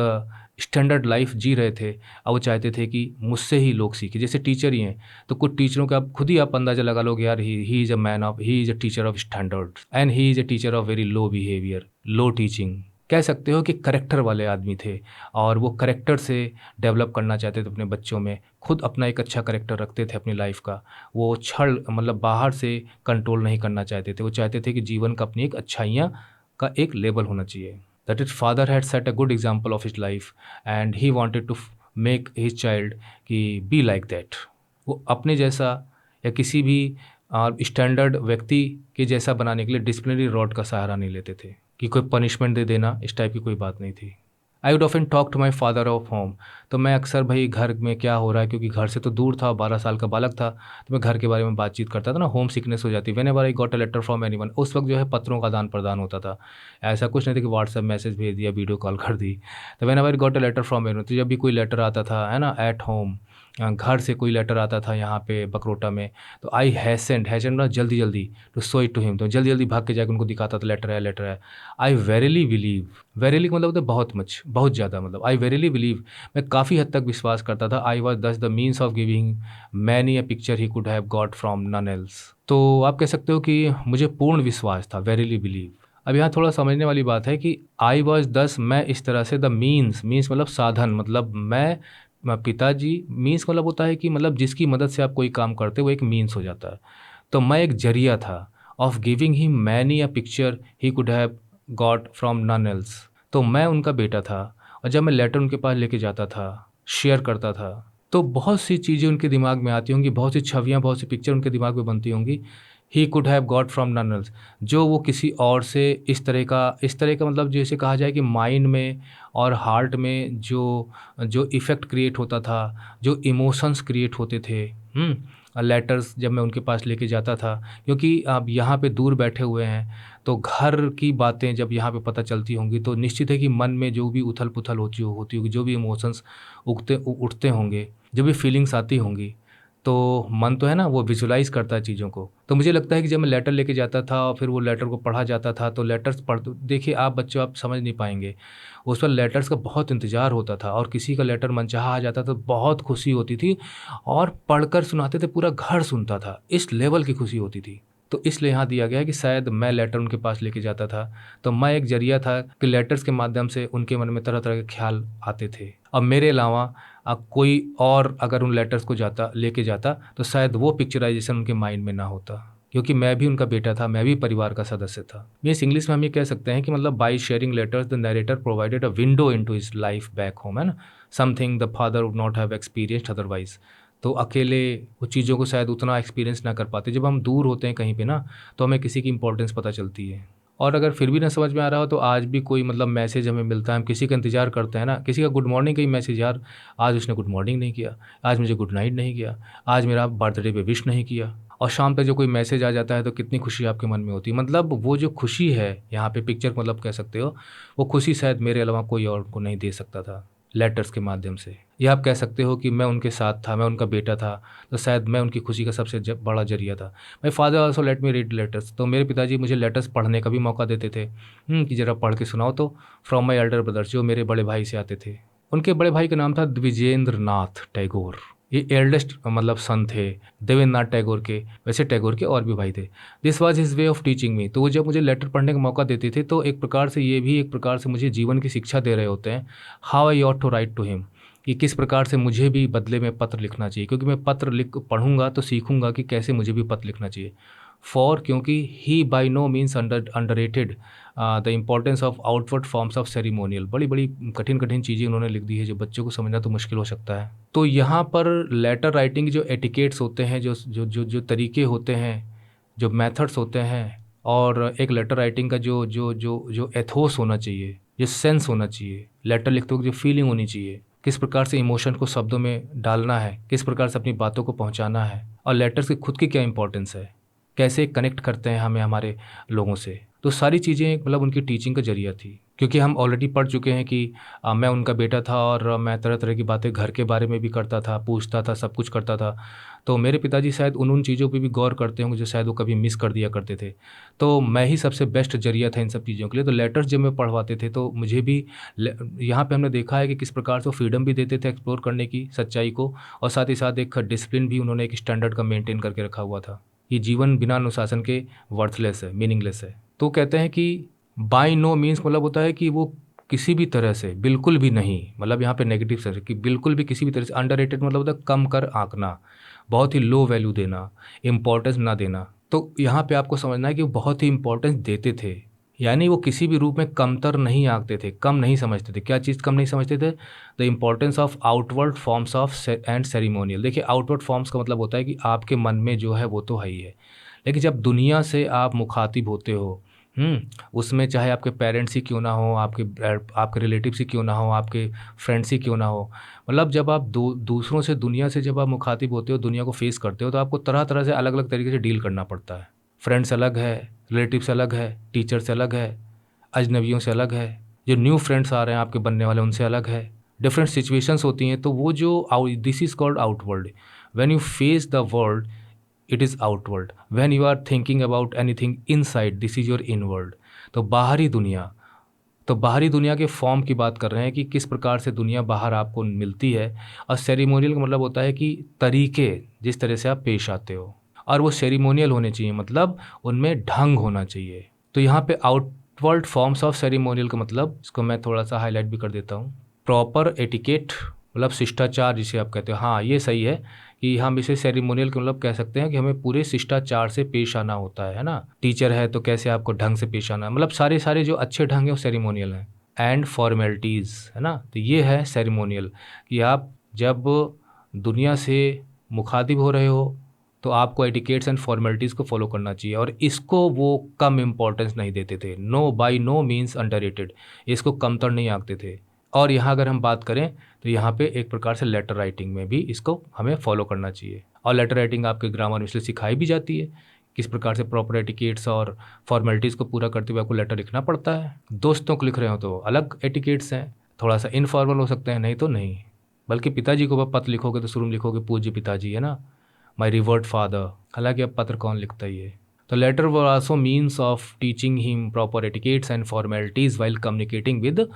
A: स्टैंडर्ड लाइफ जी रहे थे और वो चाहते थे कि मुझसे ही लोग सीखें। जैसे टीचर ही हैं तो कुछ टीचरों का आप खुद ही आप अंदाज़ा लगा लोगे, यार he is a man of, he is a teacher of standard and he is a teacher of very low behaviour, low teaching. कह सकते हो कि करेक्टर वाले आदमी थे और वो करेक्टर से डेवलप करना चाहते थे अपने बच्चों में, खुद अपना एक अच्छा करेक्टर रखते थे अपनी लाइफ का। वो छल मतलब बाहर से कंट्रोल नहीं करना चाहते थे, वो चाहते थे कि जीवन का अपनी एक अच्छाइयाँ का एक लेवल होना चाहिए। That is father had set a good example of his life and he wanted to make his child कि बी लाइक दैट। वो अपने जैसा या किसी भी स्टैंडर्ड व्यक्ति के जैसा बनाने के लिए डिसिप्लिनरी रॉड का सहारा नहीं लेते थे कि कोई पनिशमेंट दे देना, इस टाइप की कोई बात नहीं थी। I would often talk to my father of home. तो मैं अक्सर भाई घर में क्या हो रहा है, क्योंकि घर से तो दूर था, 12 साल का बालक था, तो मैं घर के बारे में बातचीत करता था ना, होम सिकनेस हो जाती। Whenever I got a letter from anyone, उस वक्त जो है पत्रों का आदान प्रदान होता था। ऐसा कुछ नहीं था कि व्हाट्सएप मैसेज भेज दिया, वीडियो कॉल कर दी। तो whenever I got a letter from anyone, तो जब भी कोई लेटर आता था है ना एट होम, घर से कोई लेटर आता था यहाँ पे बकरोटा में, तो आई हैसेंड ना जल्दी जल्दी to show it to him, तो जल्दी जल्दी भाग के जाकर उनको दिखाता था लेटर है लेटर है। आई वेरीली बिलीव, वेरीली मतलब होता है बहुत मच, बहुत ज़्यादा, मतलब आई वेरीली बिलीव, मैं काफ़ी हद तक विश्वास करता था। I was thus the means of giving many a picture he could have got from none else. तो आप कह सकते हो कि मुझे पूर्ण विश्वास था, वेरीली बिलीव। अब यहाँ थोड़ा समझने वाली बात है कि आई वॉज दस, मैं इस तरह से, द मीन्स, मीन्स मतलब साधन, मतलब मैं पिताजी, मीन्स मतलब होता है कि मतलब जिसकी मदद से आप कोई काम करते हो वो एक मीन्स हो जाता है। तो मैं एक जरिया था of giving he many a picture he could have got from none else. तो मैं उनका बेटा था और जब मैं लेटर उनके पास लेके जाता था, शेयर करता था, तो बहुत सी चीज़ें उनके दिमाग में आती होंगी, बहुत सी छवियाँ, बहुत सी पिक्चर उनके दिमाग में बनती होंगी। He could have got from none else, जो वो किसी और से इस तरह का मतलब जैसे कहा जाए कि माइंड में और हार्ट में जो जो इफ़ेक्ट क्रिएट होता था, जो इमोशंस क्रिएट होते थे, लेटर्स जब मैं उनके पास लेके जाता था, क्योंकि आप यहाँ पे दूर बैठे हुए हैं, तो घर की बातें जब यहाँ पे पता चलती होंगी तो निश्चित है कि मन में जो भी उथल पुथल होती होगी, जो भी इमोशंस उठते होंगे, जो भी फीलिंग्स आती होंगी, तो मन तो है ना वो विजुलाइज़ करता है चीज़ों को। तो मुझे लगता है कि जब मैं लेटर लेके जाता था और फिर वो लेटर को पढ़ा जाता था, तो लेटर्स पढ़, देखिए आप बच्चों आप समझ नहीं पाएंगे, उस पर लेटर्स का बहुत इंतज़ार होता था और किसी का लेटर मनचाहा आ जाता तो बहुत खुशी होती थी और पढ़कर सुनाते थे, पूरा घर सुनता था, इस लेवल की खुशी होती थी। तो इसलिए यहाँ दिया गया है कि शायद मैं लेटर उनके पास लेके जाता था, तो मैं एक जरिया था कि लेटर्स के माध्यम से उनके मन में तरह तरह के ख्याल आते थे। अब मेरे अलावा कोई और अगर उन लेटर्स को लेके जाता तो शायद वो पिक्चराइजेशन उनके माइंड में ना होता, क्योंकि मैं भी उनका बेटा था, मैं भी परिवार का सदस्य था। मीन्स इंग्लिश में हम ये कह सकते हैं कि मतलब by sharing letters the narrator provided a window into his life back home, है ना, something the father would not have experienced otherwise. तो अकेले वो चीज़ों को शायद उतना एक्सपीरियंस ना कर पाते। जब हम दूर होते हैं कहीं पे ना, तो हमें किसी की इंपॉर्टेंस पता चलती है। और अगर फिर भी ना समझ में आ रहा हो तो आज भी कोई मतलब मैसेज हमें मिलता है, हम किसी का इंतज़ार करते हैं ना, किसी का गुड मॉर्निंग का ही मैसेज, यार आज उसने गुड मॉर्निंग नहीं किया, आज मुझे गुड नाइट नहीं किया, आज मेरा बर्थडे पे विश नहीं किया, और शाम तक जो कोई मैसेज आ जाता है तो कितनी खुशी आपके मन में होती है। मतलब वो जो खुशी है यहाँ पे पिक्चर मतलब कह सकते हो, वो खुशी शायद मेरे अलावा कोई और को नहीं दे सकता था लेटर्स के माध्यम से। या आप कह सकते हो कि मैं उनके साथ था, मैं उनका बेटा था, तो शायद मैं उनकी खुशी का सबसे बड़ा जरिया था। My father also let me read letters, तो मेरे पिताजी मुझे लेटर्स पढ़ने का भी मौका देते थे, कि ज़रा पढ़ के सुनाओ तो, फ्रॉम माई एल्डर ब्रदर्स, जो मेरे बड़े भाई से आते थे। उनके बड़े भाई का नाम था द्विजेंद्र नाथ टैगोर, ये एल्डेस्ट मतलब सन थे देवेंद्र नाथ टैगोर के। वैसे टैगोर के और भी भाई थे। This was his way of teaching me, तो वो जब मुझे लेटर पढ़ने का मौका देते थे तो एक प्रकार से ये भी एक प्रकार से मुझे जीवन की शिक्षा दे रहे होते हैं, how I ought to write to him, कि किस प्रकार से मुझे भी बदले में पत्र लिखना चाहिए, क्योंकि मैं पत्र लिख पढ़ूंगा तो सीखूंगा कि कैसे मुझे भी पत्र लिखना चाहिए। क्योंकि he by no means underrated the importance of outward forms of ceremonial, बड़ी बड़ी कठिन कठिन चीज़ें उन्होंने लिख दी है जो बच्चों को समझना तो मुश्किल हो सकता है। तो यहाँ पर लेटर राइटिंग जो एटिकेट्स होते हैं, जो जो जो जो तरीके होते हैं, जो मेथड्स होते हैं, और एक लेटर राइटिंग का जो जो जो जो एथोस होना चाहिए, जो सेंस होना चाहिए, लेटर लिखते वक्त जो फीलिंग होनी चाहिए, किस प्रकार से इमोशन को शब्दों में डालना है, किस प्रकार से अपनी बातों को पहुंचाना है, और लेटर्स की खुद की क्या इंपॉर्टेंस है, कैसे कनेक्ट करते हैं हमें हमारे लोगों से, तो सारी चीज़ें मतलब उनकी टीचिंग का ज़रिया थी, क्योंकि हम ऑलरेडी पढ़ चुके हैं कि मैं उनका बेटा था और मैं तरह-तरह की बातें घर के बारे में भी करता था, पूछता था, सब कुछ करता था। तो मेरे पिताजी शायद उन चीज़ों पे भी गौर करते होंगे जो शायद वो कभी मिस कर दिया करते थे। तो मैं ही सबसे बेस्ट ज़रिया था इन सब चीज़ों के लिए। तो लेटर्स जब मैं पढ़वाते थे तो मुझे भी ल यहाँ पे हमने देखा है कि किस प्रकार से वो फ्रीडम भी देते थे एक्सप्लोर करने की सच्चाई को, और साथ ही साथ एक डिसिप्लिन भी उन्होंने एक स्टैंडर्ड का मेंटेन करके रखा हुआ था। ये जीवन बिना अनुशासन के वर्थलेस है, मीनिंगलेस है। तो कहते हैं कि बाय नो मीन्स मतलब होता है कि वो किसी भी तरह से बिल्कुल भी नहीं, मतलब यहाँ पे नेगेटिव सेंस है कि बिल्कुल भी किसी भी तरह से अंडररेटेड मतलब होता है कम कर आंकना, बहुत ही लो वैल्यू देना, इम्पोर्टेंस ना देना। तो यहाँ पे आपको समझना है कि वो बहुत ही इम्पोर्टेंस देते थे, यानी वो किसी भी रूप में कमतर नहीं आंकते थे, कम नहीं समझते थे। क्या चीज़ कम नहीं समझते थे? The importance of outward forms of and ceremonial. देखिए, आउटवर्ड फॉर्म्स का मतलब होता है कि आपके मन में जो है वो तो है ही है, लेकिन जब दुनिया से आप मुखातिब होते हो, उसमें चाहे आपके पेरेंट्स ही क्यों ना हो, आपके रिलेटिव्स ही क्यों ना हो, आपके फ्रेंड्स ही क्यों ना हो, मतलब जब आप दूसरों से, दुनिया से जब आप मुखातिब होते हो, दुनिया को फेस करते हो, तो आपको तरह तरह से अलग अलग तरीके से डील करना पड़ता है। फ्रेंड्स अलग है, रिलेटिव्स अलग है, टीचर से अलग है, अजनबियों से अलग है, जो न्यू फ्रेंड्स आ रहे हैं आपके बनने वाले उनसे अलग है, डिफरेंट सिचुएशंस होती हैं। तो वो जो this is called outworld. When you face the world, it is outworld. When you are thinking about anything inside, this is your inworld. तो बाहरी दुनिया, तो बाहरी दुनिया के फॉर्म की बात कर रहे हैं कि किस प्रकार से दुनिया बाहर आपको मिलती है। और सेरेमोनियल का मतलब होता है कि तरीके, जिस तरह से आप पेश आते हो, और वो सेरेमोनियल होने चाहिए, मतलब उनमें ढंग होना चाहिए। तो यहाँ पे आउटवर्ड फॉर्म्स ऑफ सेरेमोनियल का मतलब, इसको मैं थोड़ा सा हाईलाइट भी कर देता हूँ। प्रॉपर एटिकेट मतलब शिष्टाचार जिसे आप कहते हो, हाँ ये सही है कि हम इसे सेरेमोनियल का मतलब कह सकते हैं कि हमें पूरे शिष्टाचार से पेश आना होता है ना। टीचर है तो कैसे आपको ढंग से पेश आना है, मतलब सारे सारे जो अच्छे ढंग है वो सेरेमोनियल हैं। एंड फॉर्मेलिटीज़ है ना, तो ये है सेरेमोनियल कि आप जब दुनिया से मुखातिब हो रहे हो तो आपको एटिकेट्स एंड फॉर्मेलिटीज़ को फॉलो करना चाहिए, और इसको वो कम इम्पोर्टेंस नहीं देते थे। No, by no means underrated, इसको कमतर नहीं आंकते थे। और यहाँ अगर हम बात करें तो यहाँ पे एक प्रकार से लेटर राइटिंग में भी इसको हमें फॉलो करना चाहिए, और लेटर राइटिंग आपके ग्रामर में इसलिए सिखाई भी जाती है, किस प्रकार से प्रॉपर एटिकेट्स और फॉर्मेलिटीज़ को पूरा करते हुए आपको लेटर लिखना पड़ता है। दोस्तों को लिख रहे हो तो अलग एटिकेट्स हैं, थोड़ा सा इनफॉर्मल हो सकते हैं, नहीं तो नहीं। बल्कि पिताजी को पत्र लिखोगे तो शुरू में लिखोगे पूज्य पिताजी, है ना, माई रिवर्ड फादर। हालांकि अब पत्र कौन लिखता ही है। तो letter were also means of teaching him proper etiquettes and formalities while communicating with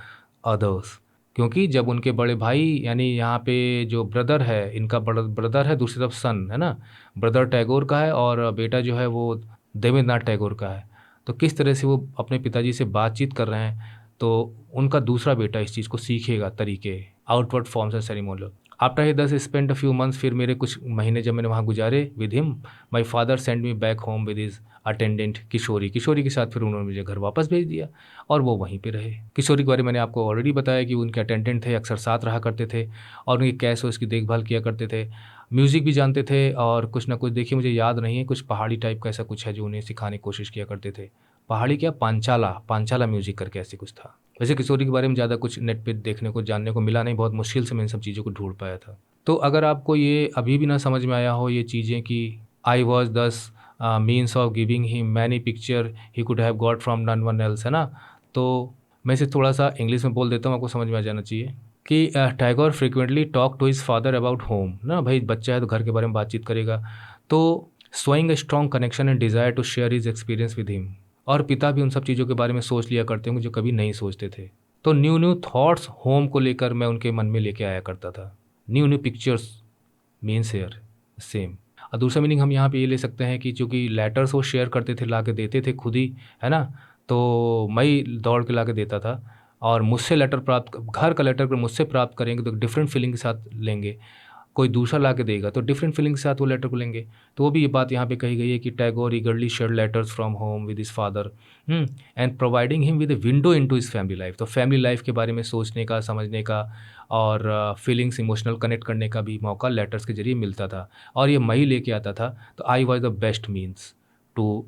A: others. क्योंकि जब उनके बड़े भाई, यानी यहाँ पे जो ब्रदर है, इनका बड़ा ब्रदर है, दूसरी तरफ सन है ना, ब्रदर टैगोर का है और बेटा जो है वो देवेंद्रनाथ टैगोर का है। तो किस तरह से वो अपने पिताजी से बातचीत कर रहे हैं, तो उनका दूसरा बेटा इस चीज़ को सीखेगा तरीके, outward forms and ceremonial. After he दस स्पेंड अ फ्यू मंथ्स, फिर मेरे कुछ महीने जब मैंने वहाँ गुजारे with him, my father send me back home with his attendant Kishori. Kishori के साथ फिर उन्होंने मुझे घर वापस भेज दिया और वो वहीं पे रहे। किशोरी के बारे में मैंने आपको ऑलरेडी बताया कि उनके अटेंडेंट थे, अक्सर साथ रहा करते थे और उनकी कैश उसकी देखभाल किया करते थे। म्यूज़िक भी जानते थे और कुछ ना कुछ, देखिए मुझे याद नहीं है, कुछ पहाड़ी टाइप का ऐसा कुछ है जो उन्हें सिखाने की कोशिश किया करते थे। पहाड़ी क्या, पांचाला, पांचाला म्यूज़िक करके ऐसे कुछ था। वैसे किशोरी के बारे में ज़्यादा कुछ नेट पे देखने को, जानने को मिला नहीं, बहुत मुश्किल से मैं इन सब चीज़ों को ढूंढ पाया था। तो अगर आपको ये अभी भी ना समझ में आया हो ये चीज़ें कि I was thus means of giving him many picture he could have got from none one else, है ना, तो मैं इसे थोड़ा सा इंग्लिश में बोल देता हूँ, आपको समझ में आ जाना चाहिए कि Tagore frequently talk to his father about home ना, भाई बच्चा है तो घर के बारे में बातचीत करेगा, तो showing a strong connection and desire to share his experience with him. और पिता भी उन सब चीज़ों के बारे में सोच लिया करते होंगे जो कभी नहीं सोचते थे। तो न्यू न्यू थॉट्स होम को लेकर मैं उनके मन में लेके आया करता था। New new pictures means here same. और दूसरा मीनिंग हम यहाँ पे ये ले सकते हैं कि चूँकि लेटर्स वो शेयर करते थे, ला के देते थे खुद ही, है ना, तो मैं ही दौड़ के ला के देता था। और मुझसे लेटर प्राप्त, घर का लेटर अगर मुझसे प्राप्त करेंगे तो डिफरेंट फीलिंग के साथ लेंगे, कोई दूसरा ला के देगा तो डिफरेंट फीलिंग के साथ वो लेटर को लेंगे। तो वो भी ये बात यहाँ पे कही गई है कि Tagore ईगरली share letters from home with his father and providing him with a window into his family life. तो फैमिली लाइफ के बारे में सोचने का, समझने का और फीलिंग्स, इमोशनल कनेक्ट करने का भी मौका लेटर्स के जरिए मिलता था। और ये मैं ही लेके आता था, तो I was the best means to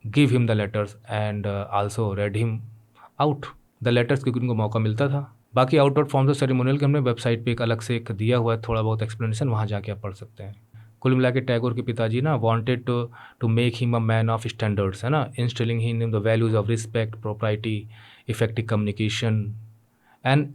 A: give him the letters and also read him out the letters, क्योंकि उनको मौका मिलता था। बाकी आउटवर्ड फॉर्म्स ऑफ सेरेमोनियल के हमने वेबसाइट पे एक अलग से एक दिया हुआ है थोड़ा बहुत एक्सप्लेनेशन, वहाँ जाके आप पढ़ सकते हैं। कुल मिला के टैगोर के पिताजी ना wanted to make him a man of standards, है ना, instilling him in the values of respect, propriety, effective communication and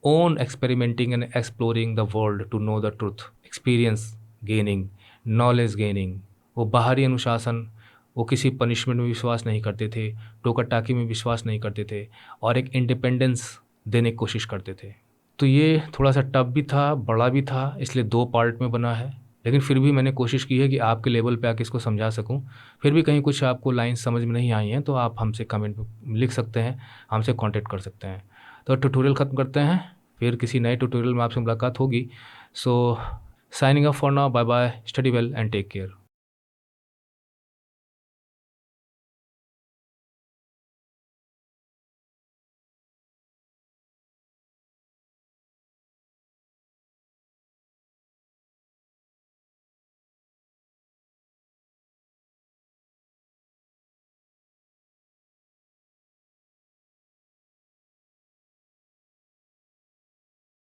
A: own experimenting and exploring the world to know the truth, experience gaining, knowledge gaining. वो बाहरी अनुशासन, वो किसी punishment में विश्वास नहीं करते थे, टोका टाकी में विश्वास नहीं करते थे, और एक इंडिपेंडेंस देने की कोशिश करते थे। तो ये थोड़ा सा टफ भी था, बड़ा भी था, इसलिए 2 पार्ट में बना है, लेकिन फिर भी मैंने कोशिश की है कि आपके लेवल पे आके इसको समझा सकूं। फिर भी कहीं कुछ आपको लाइन समझ में नहीं आई हैं तो आप हमसे कमेंट में लिख सकते हैं, हमसे कांटेक्ट कर सकते हैं। तो ट्यूटोरियल ख़त्म करते हैं, फिर किसी नए ट्यूटोरियल में आपसे मुलाकात होगी। So signing off for now, bye bye, study well and take care.